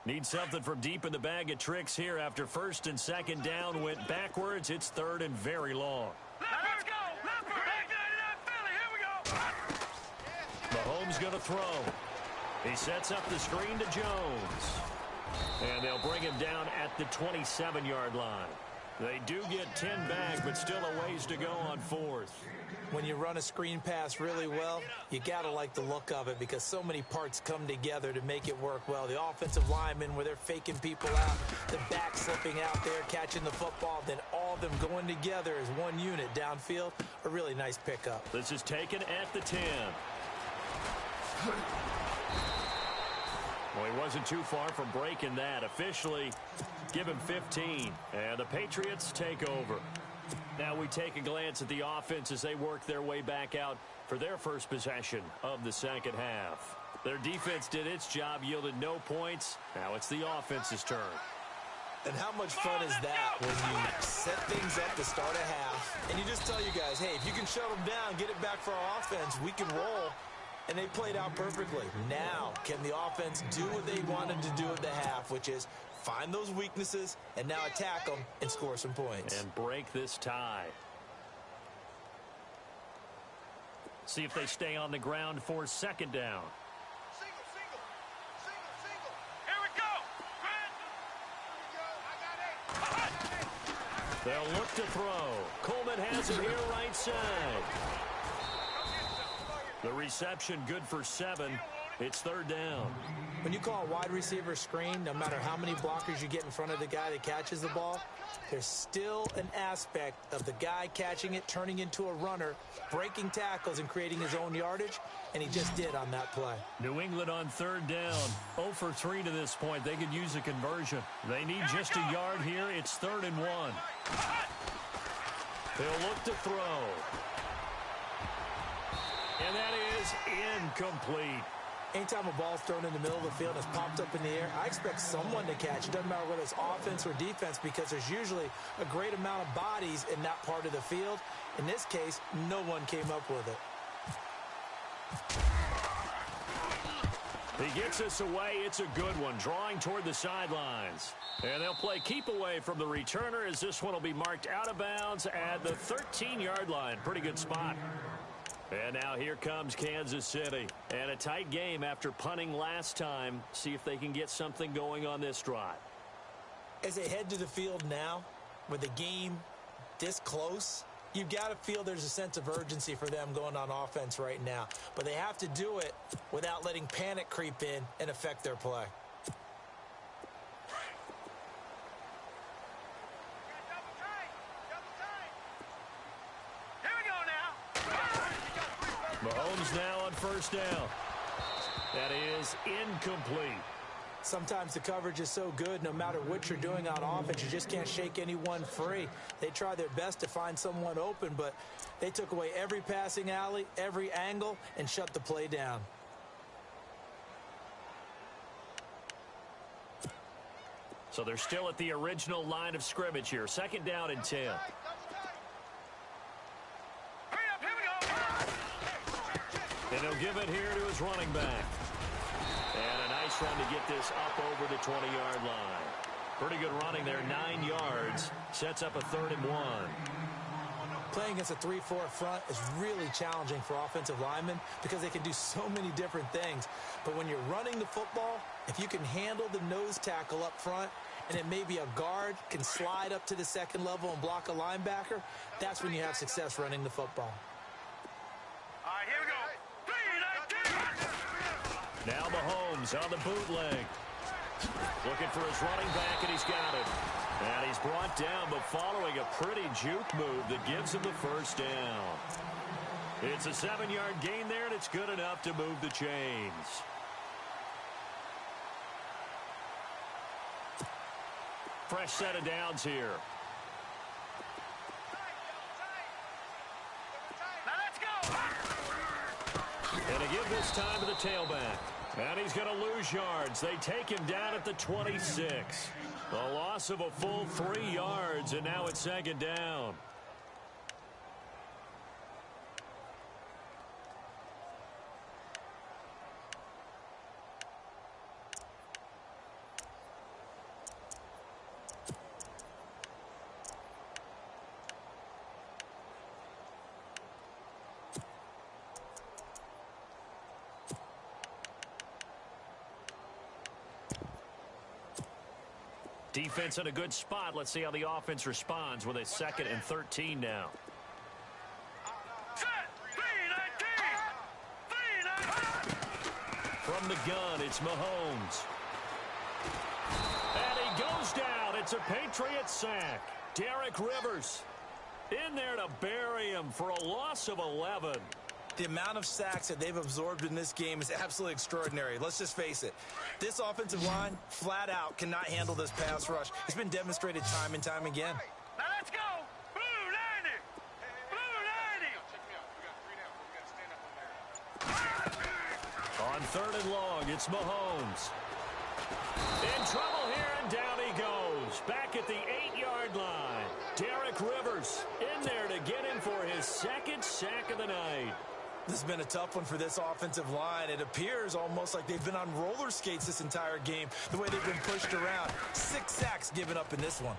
Need something from deep in the bag of tricks here after first and second down went backwards. It's 3rd and very long. Let's go. Philly, here we go. Mahomes going to throw. He sets up the screen to Jones. And they'll bring him down at the 27-yard line. They do get 10 back, but still a ways to go on 4th. When you run a screen pass really well, you got to like the look of it because so many parts come together to make it work well. The offensive linemen, where they're faking people out, the back slipping out there, catching the football, then all of them going together as one unit downfield, a really nice pickup. This is taken at the 10. Well, he wasn't too far from breaking that. Officially, give him 15, and the Patriots take over. Now we take a glance at the offense as they work their way back out for their first possession of the second half. Their defense did its job, yielded no points. Now it's the offense's turn. And how much fun is that when you set things up to start a half, and you just tell you guys, hey, if you can shut them down, get it back for our offense, we can roll. And they played out perfectly. Now, can the offense do what they wanted to do at the half, which is find those weaknesses, and now attack them and score some points. And break this tie. See if they stay on the ground for second down. Here we go. They'll look to throw. Coleman has it here right side. The reception good for 7. It's third down. When you call a wide receiver screen, no matter how many blockers you get in front of the guy that catches the ball, there's still an aspect of the guy catching it, turning into a runner, breaking tackles and creating his own yardage, and he just did on that play. New England on third down. 0 for 3 to this point. They could use a conversion. They need just a yard here. It's 3rd and 1. They'll look to throw. And that is incomplete. Anytime a ball's thrown in the middle of the field and it's popped up in the air, I expect someone to catch. It doesn't matter whether it's offense or defense, because there's usually a great amount of bodies in that part of the field. In this case, no one came up with it. He gets us away. It's a good one, drawing toward the sidelines. And they'll play keep away from the returner, as this one will be marked out of bounds at the 13-yard line. Pretty good spot. And now here comes Kansas City. And a tight game after punting last time. See if they can get something going on this drive. As they head to the field now, with the game this close, you've got to feel there's a sense of urgency for them going on offense right now. But they have to do it without letting panic creep in and affect their play. Mahomes now on first down. That is incomplete. Sometimes the coverage is so good, no matter what you're doing on offense, you just can't shake anyone free. They try their best to find someone open, but they took away every passing alley, every angle, and shut the play down. So they're still at the original line of scrimmage here. 2nd down and 10. And he'll give it here to his running back. And a nice run to get this up over the 20-yard line. Pretty good running there, 9 yards. Sets up a 3rd and 1. Playing against a 3-4 front is really challenging for offensive linemen because they can do so many different things. But when you're running the football, if you can handle the nose tackle up front, and it may be a guard can slide up to the 2nd level and block a linebacker, that's when you have success running the football. All right, here we go. Now Mahomes on the bootleg. Looking for his running back, and he's got it. And he's brought down, but following a pretty juke move that gives him the first down. It's a 7-yard gain there, and it's good enough to move the chains. Fresh set of downs here. Now let's go. And to give this time to the tailback. And he's going to lose yards. They take him down at the 26. A loss of a full 3 yards, and now it's 2nd down. Defense in a good spot. Let's see how the offense responds with a 2nd and 13 now. From the gun, it's Mahomes. And he goes down. It's a Patriot sack. Derek Rivers in there to bury him for a loss of 11. The amount of sacks that they've absorbed in this game is absolutely extraordinary. Let's just face it. This offensive line, flat out, cannot handle this pass rush. It's been demonstrated time and time again. Now let's go. Blue 90. Blue 90. On 3rd and long, it's Mahomes. In trouble here, and down he goes. Back at the 8-yard line. Derek Rivers in there to get him for his 2nd sack of the night. This has been a tough one for this offensive line. It appears almost like they've been on roller skates this entire game, the way they've been pushed around. 6 sacks given up in this one.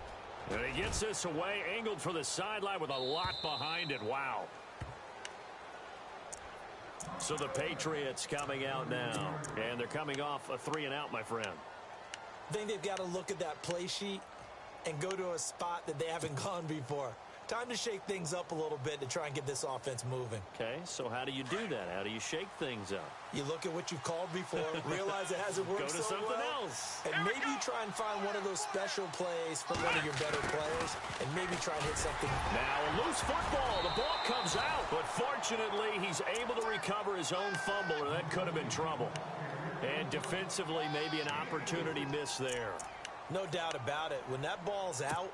And he gets this away, angled for the sideline with a lot behind it. Wow. So the Patriots coming out now, and they're coming off a 3-and-out, my friend. I think they've got to look at that play sheet and go to a spot that they haven't gone before. Time to shake things up a little bit to try and get this offense moving. Okay, so how do you do that? How do you shake things up? You look at what you've called before, realize it hasn't worked Go to so something well, else. and maybe you try and find one of those special plays for one of your better players, and maybe try and hit something. Now a loose football. The ball comes out, but fortunately he's able to recover his own fumble, or that could have been trouble. And defensively, maybe an opportunity miss there. No doubt about it. When that ball's out,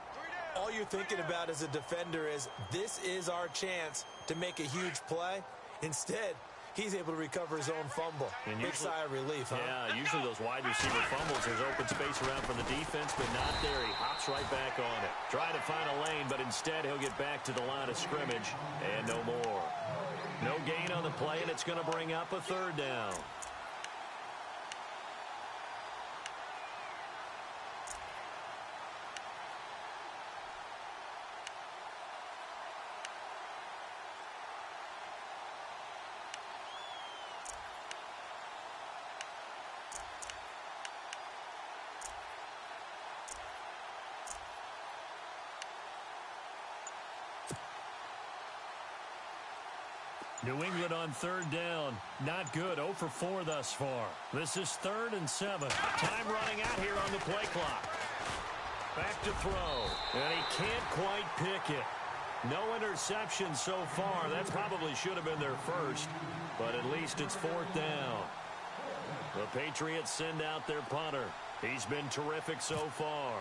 all you're thinking about as a defender is, this is our chance to make a huge play. Instead, he's able to recover his own fumble. And big sigh of relief, huh? Yeah, usually those wide receiver fumbles, there's open space around for the defense, but not there. He hops right back on it. Trying to find a lane, but instead he'll get back to the line of scrimmage, and no more. No gain on the play, and it's going to bring up a 3rd down. New England on 3rd down. Not good. 0 for 4 thus far. This is 3rd and 7. Time running out here on the play clock. Back to throw. And he can't quite pick it. No interception so far. That probably should have been their first. But at least it's 4th down. The Patriots send out their punter. He's been terrific so far.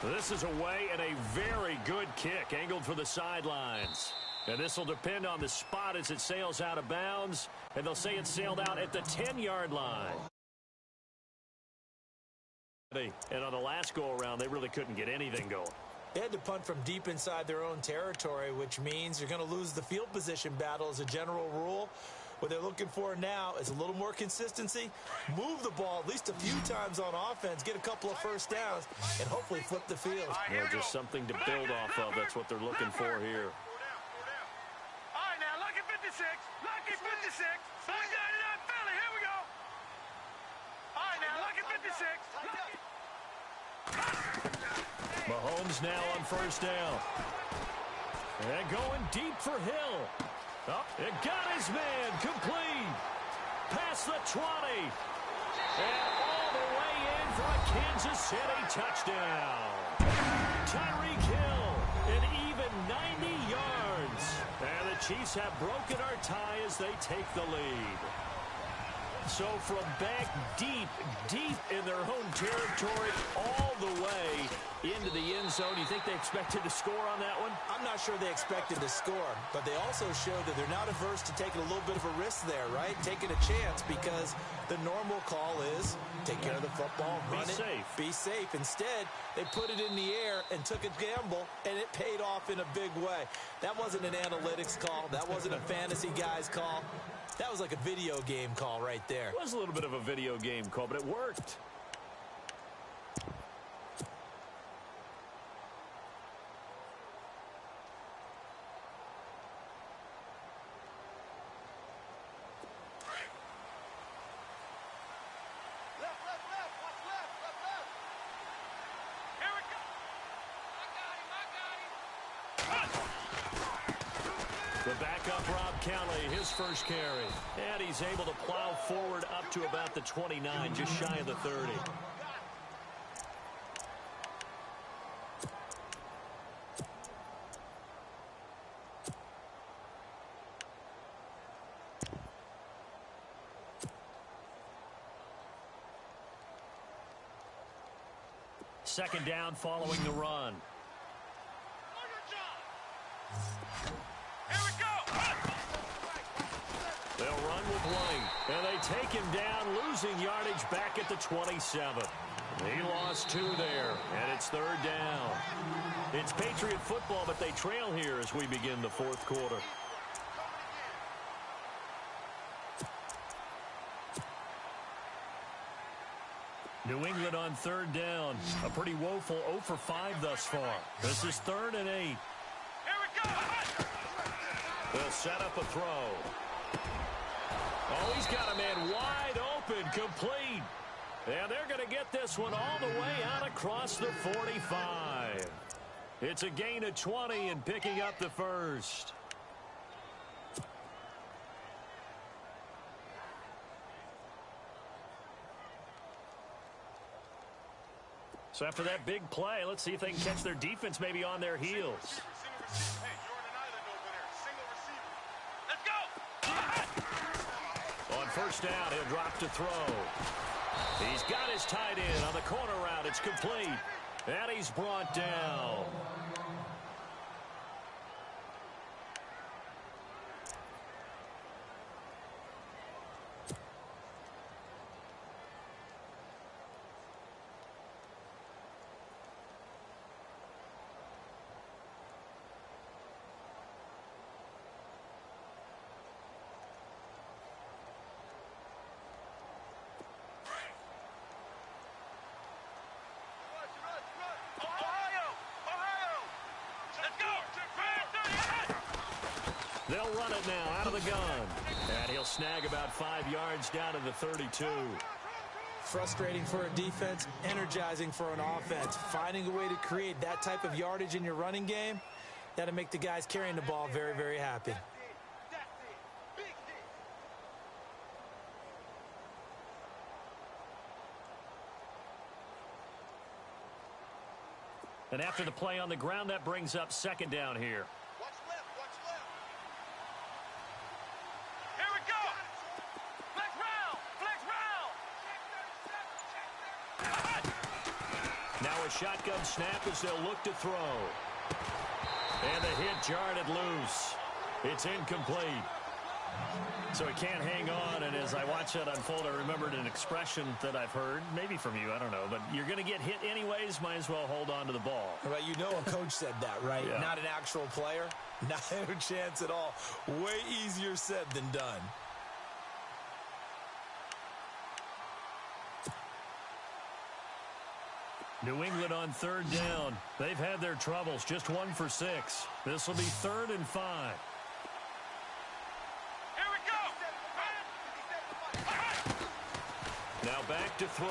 This is away and a very good kick, angled for the sidelines. And this will depend on the spot as it sails out of bounds. And they'll say it sailed out at the 10-yard line. And on the last go-around, they really couldn't get anything going. They had to punt from deep inside their own territory, which means you're going to lose the field position battle as a general rule. What they're looking for now is a little more consistency, move the ball at least a few times on offense, get a couple of first downs, and hopefully flip the field. You know, just something to build off of. That's what they're looking for here. All right, now, lucky 56. Lucky 56. Back 99 Philly. Here we go. All right, now, lucky 56. Mahomes now on 1st down. And going deep for Hill. Oh, it got his man complete. Past the 20. And all the way in for a Kansas City touchdown. Tyreek Hill, an even 90 yards. And the Chiefs have broken our tie as they take the lead. So from back deep in their own territory, all the way into the end zone. You think they expected to score on that one? I'm not sure they expected to score, but they also showed that they're not averse to taking a little bit of a risk there, right? Taking a chance, because the normal call is take care of the football, run it, be safe. Instead, they put it in the air and took a gamble, and it paid off in a big way. That wasn't an analytics call. That wasn't a fantasy guy's call. That was like a video game call right there. It was a little bit of a video game call, but it worked. The backup, Rob Kelly, his first carry. And he's able to plow forward up to about the 29, just shy of the 30. Second down following the run. They'll run with Blank, and they take him down, losing yardage back at the 27. He lost 2 there, and it's 3rd down. It's Patriot football, but they trail here as we begin the 4th quarter. New England on 3rd down. A pretty woeful 0 for 5 thus far. This is 3rd and 8. Here we go. They'll set up a throw. Oh, he's got a man wide open, complete. And they're going to get this one all the way out across the 45. It's a gain of 20 and picking up the first. So after that big play, let's see if they can catch their defense maybe on their heels. Hey, you're on an island over there. Single receiver. Let's go. On 1st down, he'll drop to throw. He's got his tight end on the corner route. It's complete. And he's brought down. They'll run it now out of the gun. And he'll snag about 5 yards down to the 32. Frustrating for a defense, energizing for an offense. Finding a way to create that type of yardage in your running game, that'll make the guys carrying the ball very, very happy. And after the play on the ground, that brings up 2nd down here. Watch left. Here we go. Flex round. Now a shotgun snap as they'll look to throw. And the hit jarred it loose. It's incomplete. So he can't hang on, and as I watch that unfold, I remembered an expression that I've heard, maybe from you, I don't know, but you're going to get hit anyways, might as well hold on to the ball. Right, you know a coach said that, right? Yeah. Not an actual player. Not a chance at all. Way easier said than done. New England on 3rd down. They've had their troubles, just 1 for 6. This will be 3rd and 5. Now back to throw.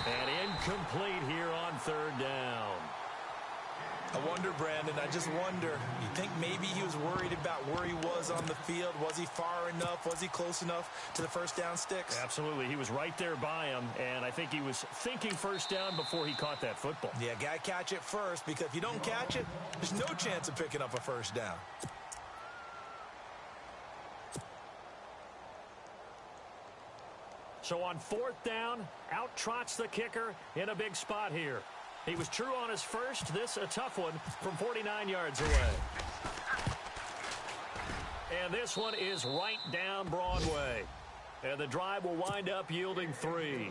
And incomplete here on 3rd down. I wonder, Brandon, I just wonder, you think maybe he was worried about where he was on the field? Was he far enough? Was he close enough to the 1st down sticks? Absolutely. He was right there by him, and I think he was thinking 1st down before he caught that football. Yeah, got to catch it first, because if you don't catch it, there's no chance of picking up a 1st down. So on 4th down, out trots the kicker in a big spot here. He was true on his first. This a tough one from 49 yards away. And this one is right down Broadway. And the drive will wind up yielding 3.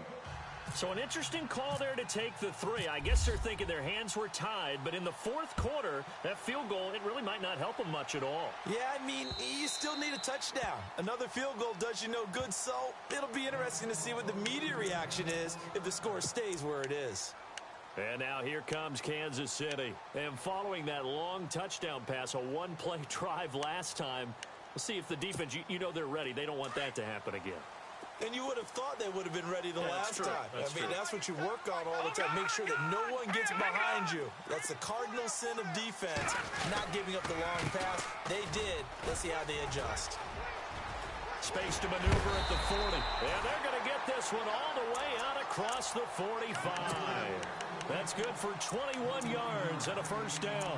So an interesting call there to take the 3. I guess they're thinking their hands were tied, but in the 4th quarter, that field goal, it really might not help them much at all. Yeah, I mean, you still need a touchdown. Another field goal does you no good, so it'll be interesting to see what the media reaction is if the score stays where it is. And now here comes Kansas City. And following that long touchdown pass, a 1-play drive last time, we'll see if the defense, you know they're ready. They don't want that to happen again. And you would have thought they would have been ready the last time. That's I mean, that's what you work on all the time. Make sure that no one gets behind you. That's the cardinal sin of defense, not giving up the long pass. They did. Let's see how they adjust. Space to maneuver at the 40. And they're going to get this one all the way out across the 45. That's good for 21 yards and a 1st down.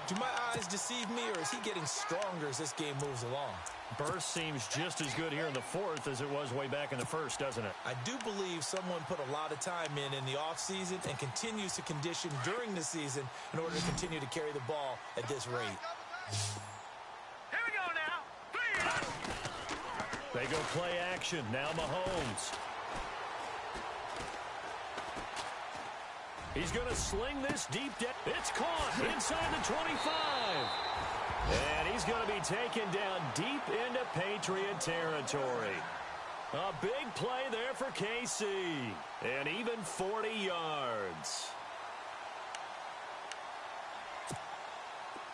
Do my eyes deceive me, or is he getting stronger as this game moves along? Burst seems just as good here in the 4th as it was way back in the 1st, doesn't it? I do believe someone put a lot of time in the offseason and continues to condition during the season in order to continue to carry the ball at this rate. Here we go now. They go play action. Now Mahomes. He's going to sling this deep down. It's caught inside the 25. And he's going to be taken down deep into Patriot territory. A big play there for KC. And even 40 yards.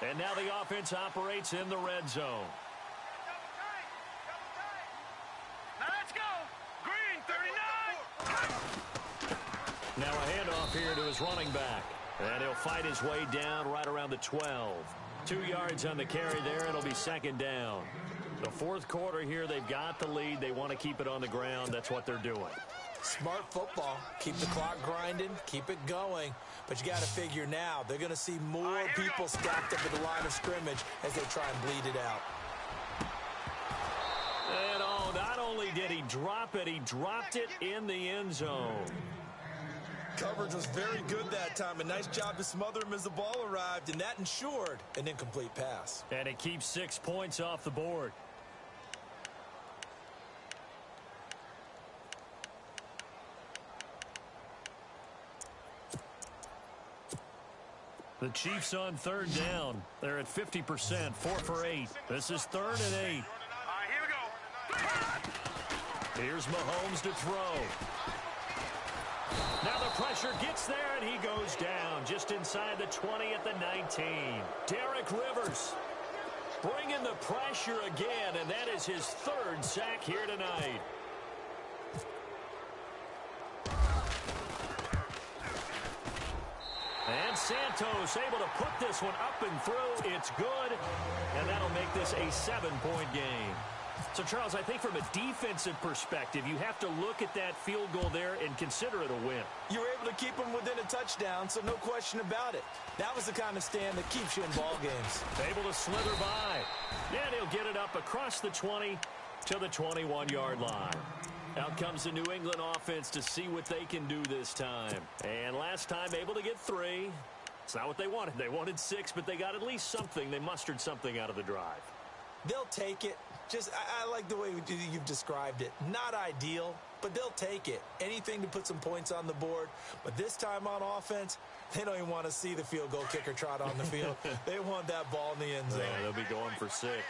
And now the offense operates in the red zone. Now let's go. Green, 39. Now a handoff here to his running back. And he'll fight his way down right around the 12. 2 yards on the carry there. It'll be second down. The fourth quarter here, they've got the lead. They want to keep it on the ground. That's what they're doing. Smart football. Keep the clock grinding. Keep it going. But you got to figure now, they're going to see more people stacked up at the line of scrimmage as they try and bleed it out. And not only did he drop it, he dropped it in the end zone. Coverage was very good that time. A nice job to smother him as the ball arrived, and that ensured an incomplete pass. And it keeps 6 points off the board. The Chiefs on third down. They're at 50%, 4 for 8. This is 3rd and 8. All right, here we go. Here's Mahomes to throw. Now the pressure gets there, and he goes down just inside the 20 at the 19. Derek Rivers bringing the pressure again, and that is his 3rd sack here tonight. And Santos able to put this one up and through. It's good, and that'll make this a 7-point game. So, Charles, I think from a defensive perspective, you have to look at that field goal there and consider it a win. You were able to keep them within a touchdown, so no question about it. That was the kind of stand that keeps you in ball games. Able to slither by. And he'll get it up across the 20 to the 21-yard line. Out comes the New England offense to see what they can do this time. And last time, able to get 3. It's not what they wanted. They wanted 6, but they got at least something. They mustered something out of the drive. They'll take it. I like the way you've described it. Not ideal, but they'll take it. Anything to put some points on the board. But this time on offense, they don't even want to see the field goal kicker trot on the field. They want that ball in the end zone. Yeah, they'll be going for 6. Here we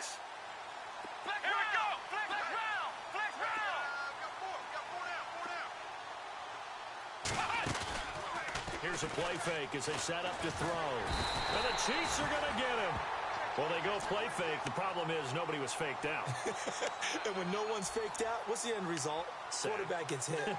go. Flex round. Flex round. Here's a play fake as they set up to throw. And the Chiefs are going to get him. Well, they go play fake. The problem is nobody was faked out. And when no one's faked out, what's the end result? Quarterback gets hit.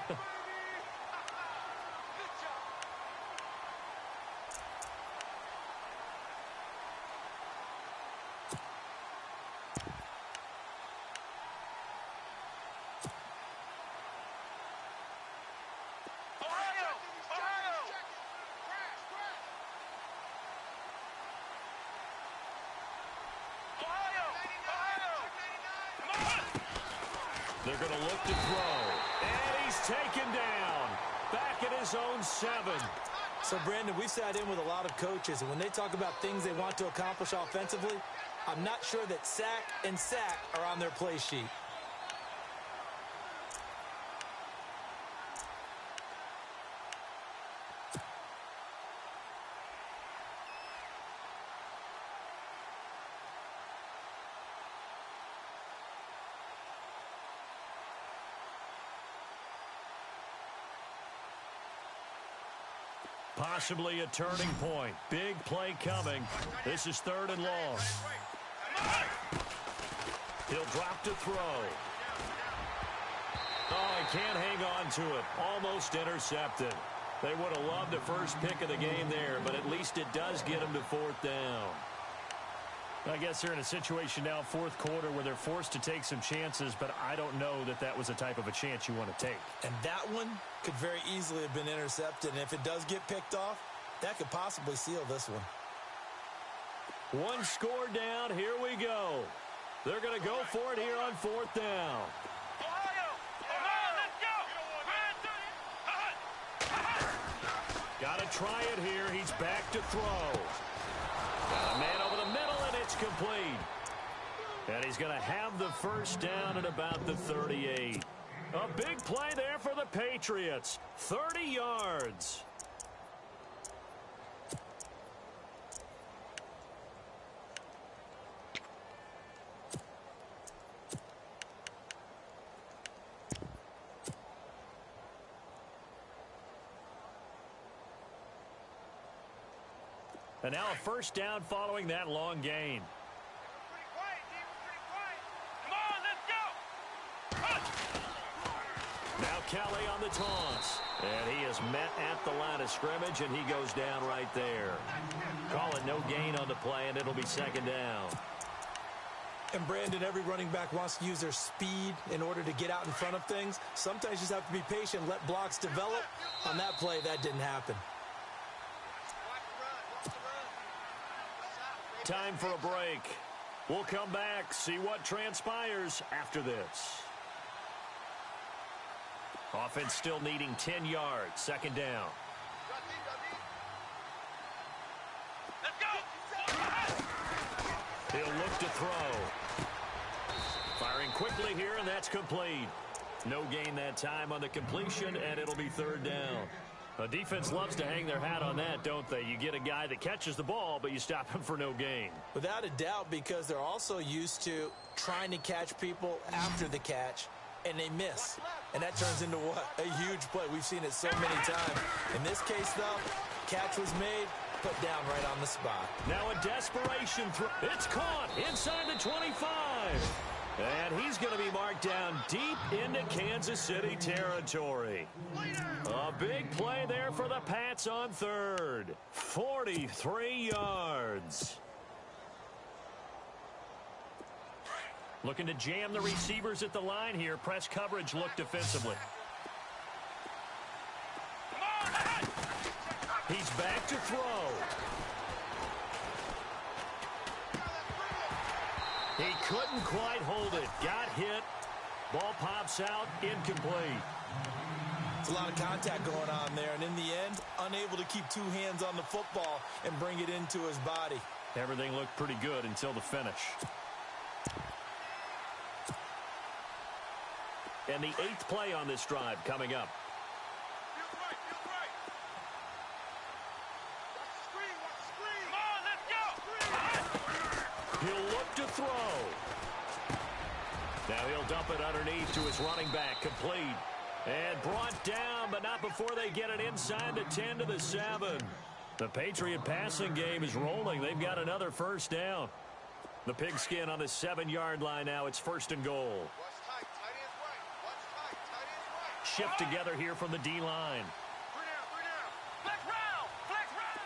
They're going to look to throw. And he's taken down. Back at his own 7. So, Brandon, we've sat in with a lot of coaches, and when they talk about things they want to accomplish offensively, I'm not sure that sack and sack are on their play sheet. Possibly a turning point. Big play coming. This is 3rd and long. He'll drop to throw. Oh, he can't hang on to it. Almost intercepted. They would have loved a first pick of the game there, but at least it does get them to 4th down. I guess they're in a situation now, 4th quarter, where they're forced to take some chances, but I don't know that that was the type of a chance you want to take. And that one could very easily have been intercepted, and if it does get picked off, that could possibly seal this one. 1 score down. Here we go. They're going to go for it here on 4th down. Got to try it here. He's back to throw. Got a man over the middle, and it's complete. And he's going to have the first down at about the 38. A big play there for the Patriots. 30 yards. And now a first down following that long gain. Pretty quiet, D. We're pretty quiet. Come on, let's go. Now Kelly on the toss. And he is met at the line of scrimmage, and he goes down right there. Call it no gain on the play, and it'll be second down. And Brandon, every running back wants to use their speed in order to get out in front of things. Sometimes you just have to be patient, let blocks develop. On that play, that didn't happen. Time for a break. We'll come back, see what transpires after this. Offense still needing 10 yards. Second down. Let's go. He'll look to throw. Firing quickly here, and that's complete. No gain that time on the completion, and it'll be third down. A defense loves to hang their hat on that, don't they? You get a guy that catches the ball, but you stop him for no gain. Without a doubt, because they're also used to trying to catch people after the catch, and they miss. And that turns into what? A huge play. We've seen it so many times. In this case, though, catch was made, put down right on the spot. Now a desperation throw. It's caught inside the 25. And he's going to be marked down deep into Kansas City territory. A big play there for the Pats on third. 43 yards. Looking to jam the receivers at the line here. Press coverage look defensively. He's back to throw. He couldn't quite hold it. Got hit. Ball pops out. Incomplete. It's a lot of contact going on there, and in the end, unable to keep two hands on the football and bring it into his body. Everything looked pretty good until the finish. And the 8th play on this drive coming up. Feels right, feels right. Watch the screen, watch the screen. Come on, let's go. He'll look to throw. Now he'll dump it underneath to his running back. Complete. And brought down, but not before they get it inside the 10 to the 7. The Patriot passing game is rolling. They've got another first down. The pigskin on the 7-yard line now. It's first and goal. Watch tight, tight ends right. Watch tight, tight ends right. Shift together here from the D-line. Three down. Flex round, flex round.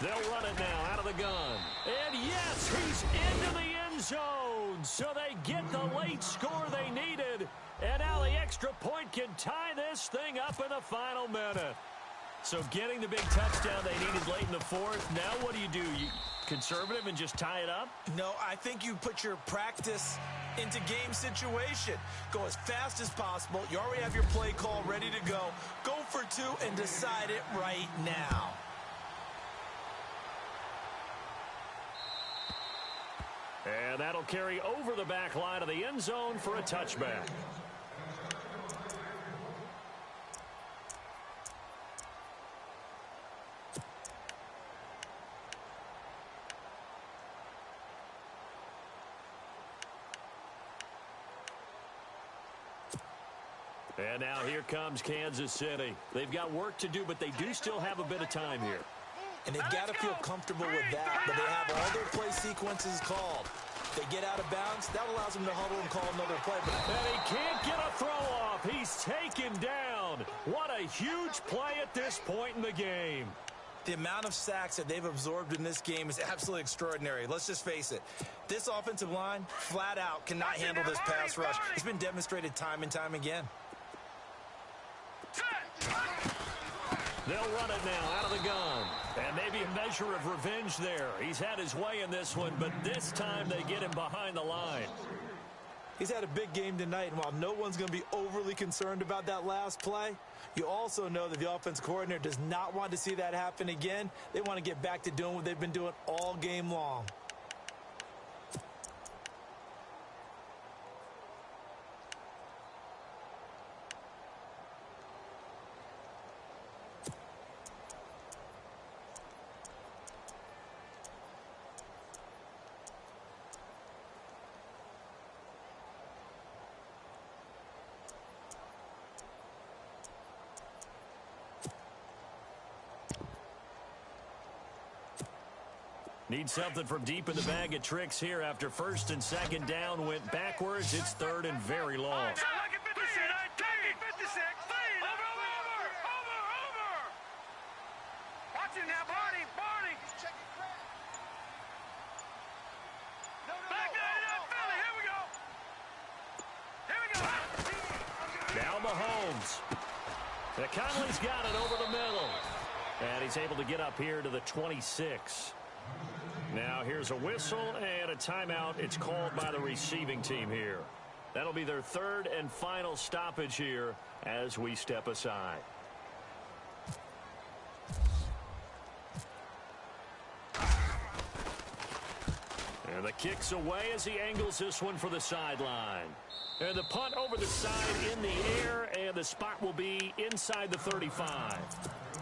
They'll run it now out of the gun. And yes, he's into the end zone. So they get the late score they needed. And now the extra point can tie this thing up in the final minute. So getting the big touchdown they needed late in the fourth. Now what do? You conservative and just tie it up? No, I think you put your practice into game situation. Go as fast as possible. You already have your play call ready to go. Go for two and decide it right now. And that'll carry over the back line of the end zone for a touchback. And now here comes Kansas City. They've got work to do, but they do still have a bit of time here. And they've got to feel comfortable with that, but they have all their play sequences called. They get out of bounds, that allows them to huddle and call another play. And he can't get a throw off. He's taken down. What a huge play at this point in the game. The amount of sacks that they've absorbed in this game is absolutely extraordinary. Let's just face it. This offensive line, flat out, cannot handle this pass rush. It's been demonstrated time and time again. They'll run it now out of the gun. And maybe a measure of revenge there. He's had his way in this one, but this time they get him behind the line. He's had a big game tonight, and while no one's going to be overly concerned about that last play, you also know that the offense coordinator does not want to see that happen again. They want to get back to doing what they've been doing all game long. Need something from deep in the bag of tricks here after first and second down went backwards. It's third and very long. Watch it now, Barney. Back up, Philly. Here we go. Now Mahomes. Conley's got it over the middle. And he's able to get up here to the 26. Now here's a whistle and a timeout. It's called by the receiving team here. That'll be their third and final stoppage here as we step aside. And the kick's away as he angles this one for the sideline. And the punt over the side in the air, and the spot will be inside the 35.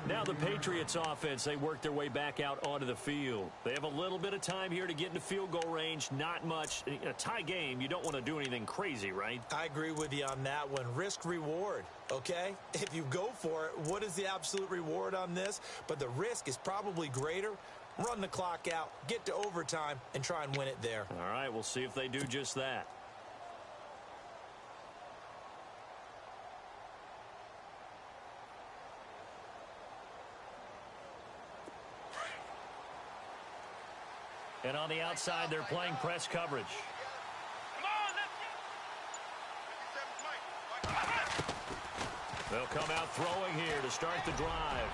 Now the Patriots offense, they work their way back out onto the field. They have a little bit of time here to get into field goal range, not much. In a tie game, you don't want to do anything crazy, right? I agree with you on that one. Risk reward, okay? If you go for it, what is the absolute reward on this? But the risk is probably greater. Run the clock out, get to overtime, and try and win it there. All right, we'll see if they do just that. And on the outside, they're playing press coverage. They'll come out throwing here to start the drive.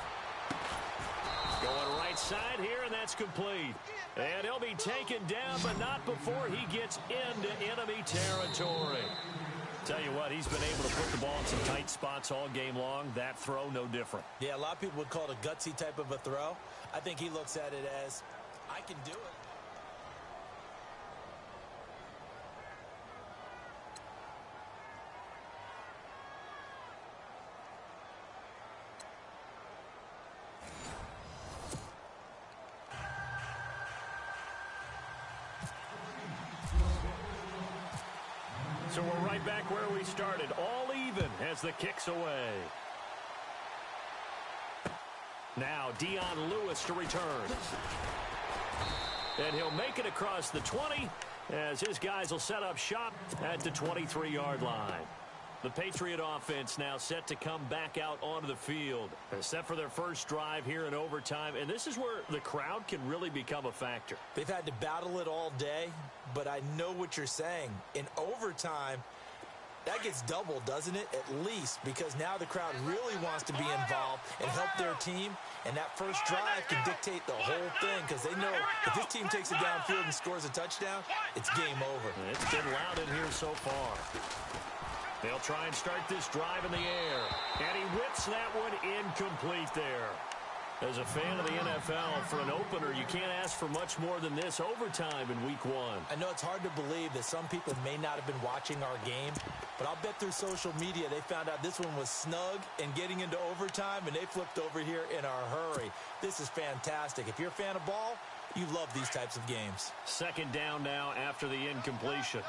Going right side here, and that's complete. And he'll be taken down, but not before he gets into enemy territory. Tell you what, he's been able to put the ball in some tight spots all game long. That throw, no different. Yeah, a lot of people would call it a gutsy type of a throw. I think he looks at it as, I can do it. So we're right back where we started, all even as the kick's away. Now Dion Lewis to return. And he'll make it across the 20 as his guys will set up shop at the 23-yard line. The Patriot offense now set to come back out onto the field. They're set for their first drive here in overtime, and this is where the crowd can really become a factor. They've had to battle it all day, but I know what you're saying. In overtime, that gets doubled, doesn't it? At least, because now the crowd really wants to be involved and help their team, and that first drive can dictate the whole thing because they know if this team takes it downfield and scores a touchdown, it's game over. It's been loud in here so far. They'll try and start this drive in the air. And he whips that one incomplete there. As a fan of the NFL, for an opener, you can't ask for much more than this overtime in Week 1. I know it's hard to believe that some people may not have been watching our game, but I'll bet through social media they found out this one was snug and getting into overtime, and they flipped over here in a hurry. This is fantastic. If you're a fan of ball, you love these types of games. Second down now after the incompletion.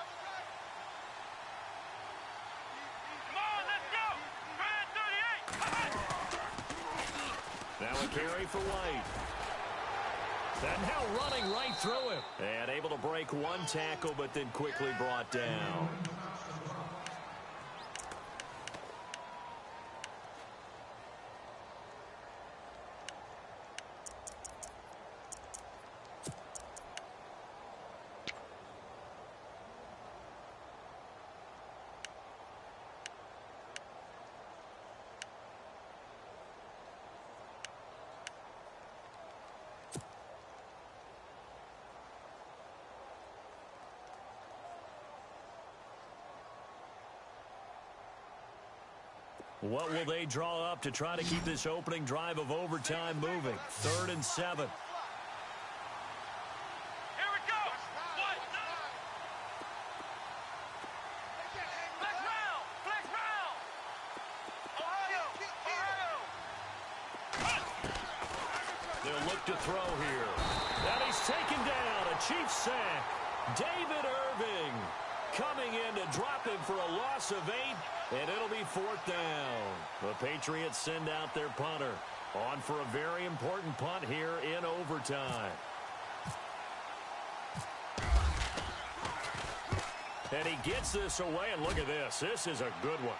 Now a carry for White. And now running right through him. And able to break one tackle, but then quickly brought down. What will they draw up to try to keep this opening drive of overtime moving? 3rd and 7. Here we go. What? Flex round. Flex round. Ohio. They'll look to throw here. And he's taken down. A Chiefs sack. David Irving coming in to drop him for a loss of 8. And it'll be 4th down. The Patriots send out their punter. On for a very important punt here in overtime. And he gets this away, and look at this. This is a good one.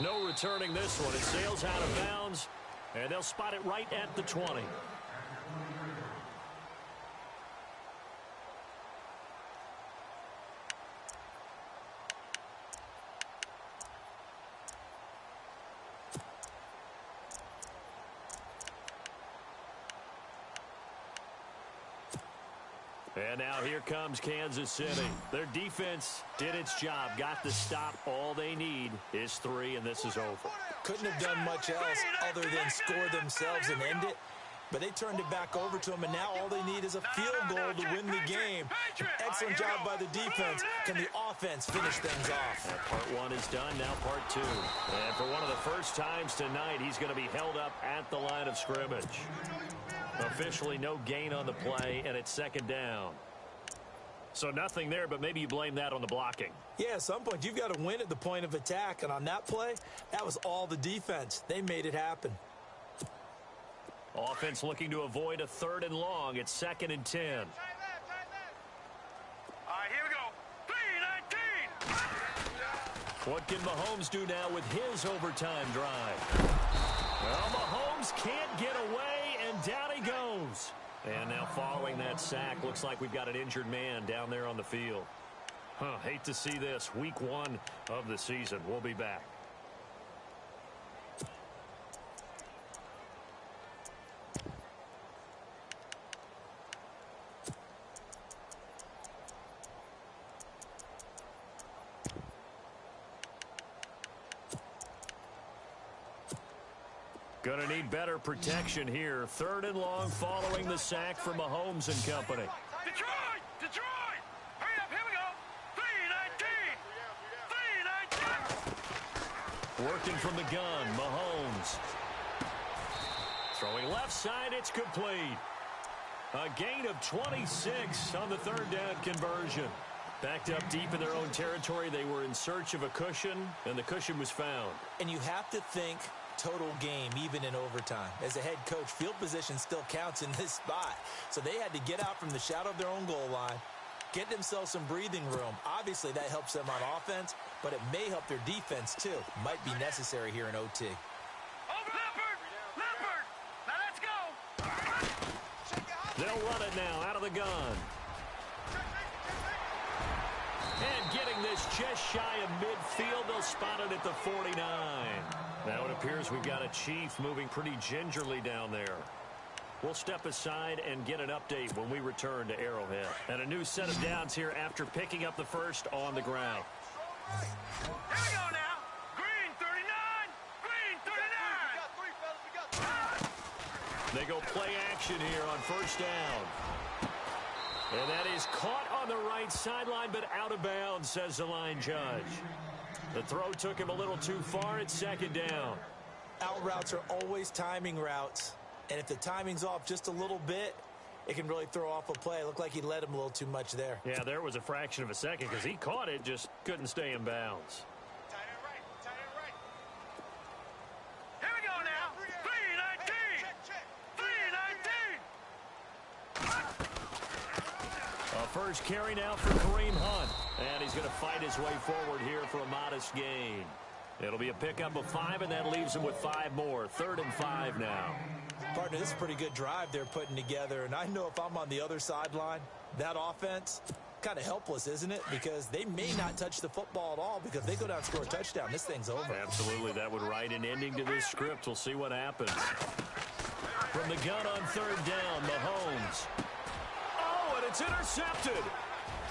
No returning this one. It sails out of bounds, and they'll spot it right at the 20. And now here comes Kansas City. Their defense did its job, got the stop. All they need is 3, and this is over. Couldn't have done much else other than score themselves and end it. But they turned it back over to them, and now all they need is a field goal to win the game. Excellent job by the defense. Can the offense finish things off? And part 1 is done, now part 2. And for one of the first times tonight, he's going to be held up at the line of scrimmage. Officially no gain on the play, and it's second down. So nothing there, but maybe you blame that on the blocking. Yeah, at some point you've got to win at the point of attack, and on that play, that was all the defense. They made it happen. Offense looking to avoid a 3rd and long. It's 2nd and 10. All right, here we go. 3-19. What can Mahomes do now with his overtime drive? Well, Mahomes can't get away, and down he goes. And now following that sack, looks like we've got an injured man down there on the field. Hate to see this. Week 1 of the season. We'll be back. Gonna need better protection here. 3rd and long following the sack from Mahomes and company. Detroit! Detroit! Hurry up, here we go. 3-19. 3-19. Working from the gun, Mahomes. Throwing left side, it's complete. A gain of 26 on the 3rd down conversion. Backed up deep in their own territory, they were in search of a cushion, and the cushion was found. And you have to think total game, even in overtime. As a head coach, field position still counts in this spot. So they had to get out from the shadow of their own goal line, get themselves some breathing room. Obviously, that helps them on offense, but it may help their defense, too. Might be necessary here in OT. Leopard! Leopard! Now let's go! They'll run it now out of the gun. And getting this just shy of midfield, they'll spot it at the 49. Now it appears we've got a Chief moving pretty gingerly down there. We'll step aside and get an update when we return to Arrowhead. And a new set of downs here after picking up the first on the ground. Here we go now. Green 39. Green 39. They go play action here on 1st down. And that is caught on the right sideline, but out of bounds, says the line judge. The throw took him a little too far. It's 2nd down. Out routes are always timing routes. And if the timing's off just a little bit, it can really throw off a play. It looked like he led him a little too much there. Yeah, there was a fraction of a second because he caught it, just couldn't stay in bounds. Tight end right. Tight end right. Here we go now. 3-19. 3-19. A first carry now for Kareem Hunt. And he's going to fight his way forward here for a modest gain. It'll be a pickup of 5, and that leaves him with 5 more. 3rd and 5 now. Partner, this is a pretty good drive they're putting together. And I know if I'm on the other sideline, that offense, kind of helpless, isn't it? Because they may not touch the football at all, because they go down and score a touchdown. This thing's over. Absolutely. That would write an ending to this script. We'll see what happens. From the gun on 3rd down, Mahomes. Oh, and it's intercepted.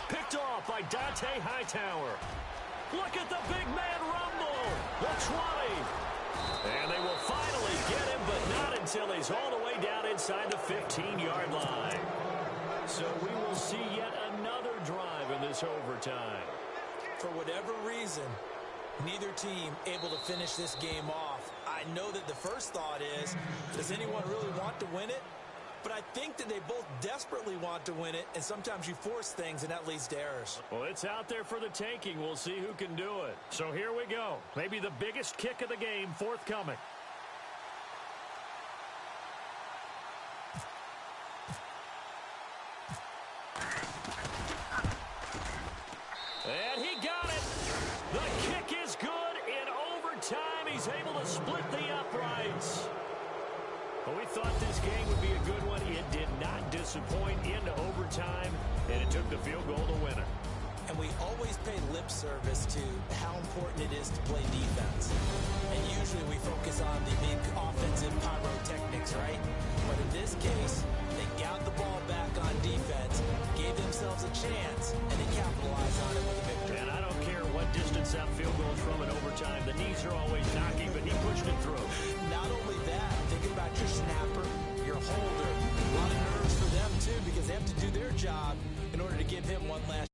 Picked off by Dante Hightower. Look at the big man rumble. The 20. And they will finally get him, but not until he's all the way down inside the 15-yard line. So we will see yet another drive in this overtime. For whatever reason, neither team able to finish this game off. I know that the first thought is, does anyone really want to win it? But I think that they both desperately want to win it, and sometimes you force things, and that leads to errors. Well, it's out there for the taking. We'll see who can do it. So here we go. Maybe the biggest kick of the game forthcoming. And he He's able to split the uprights. Well, we thought this game would be a good one. It did not disappoint into overtime, and it took the field goal to win it. And we always pay lip service to how important it is to play defense. And usually we focus on the big offensive pyrotechnics, right? But in this case, they got the ball back on defense, gave themselves a chance, and they capitalized on it with a victory. And I don't care what distance that field goal is from in overtime. The knees are always knocking, but he pushed it through. Not only that, thinking about your snapper, your holder, a lot of nerves for them, too, because they have to do their job in order to give him one last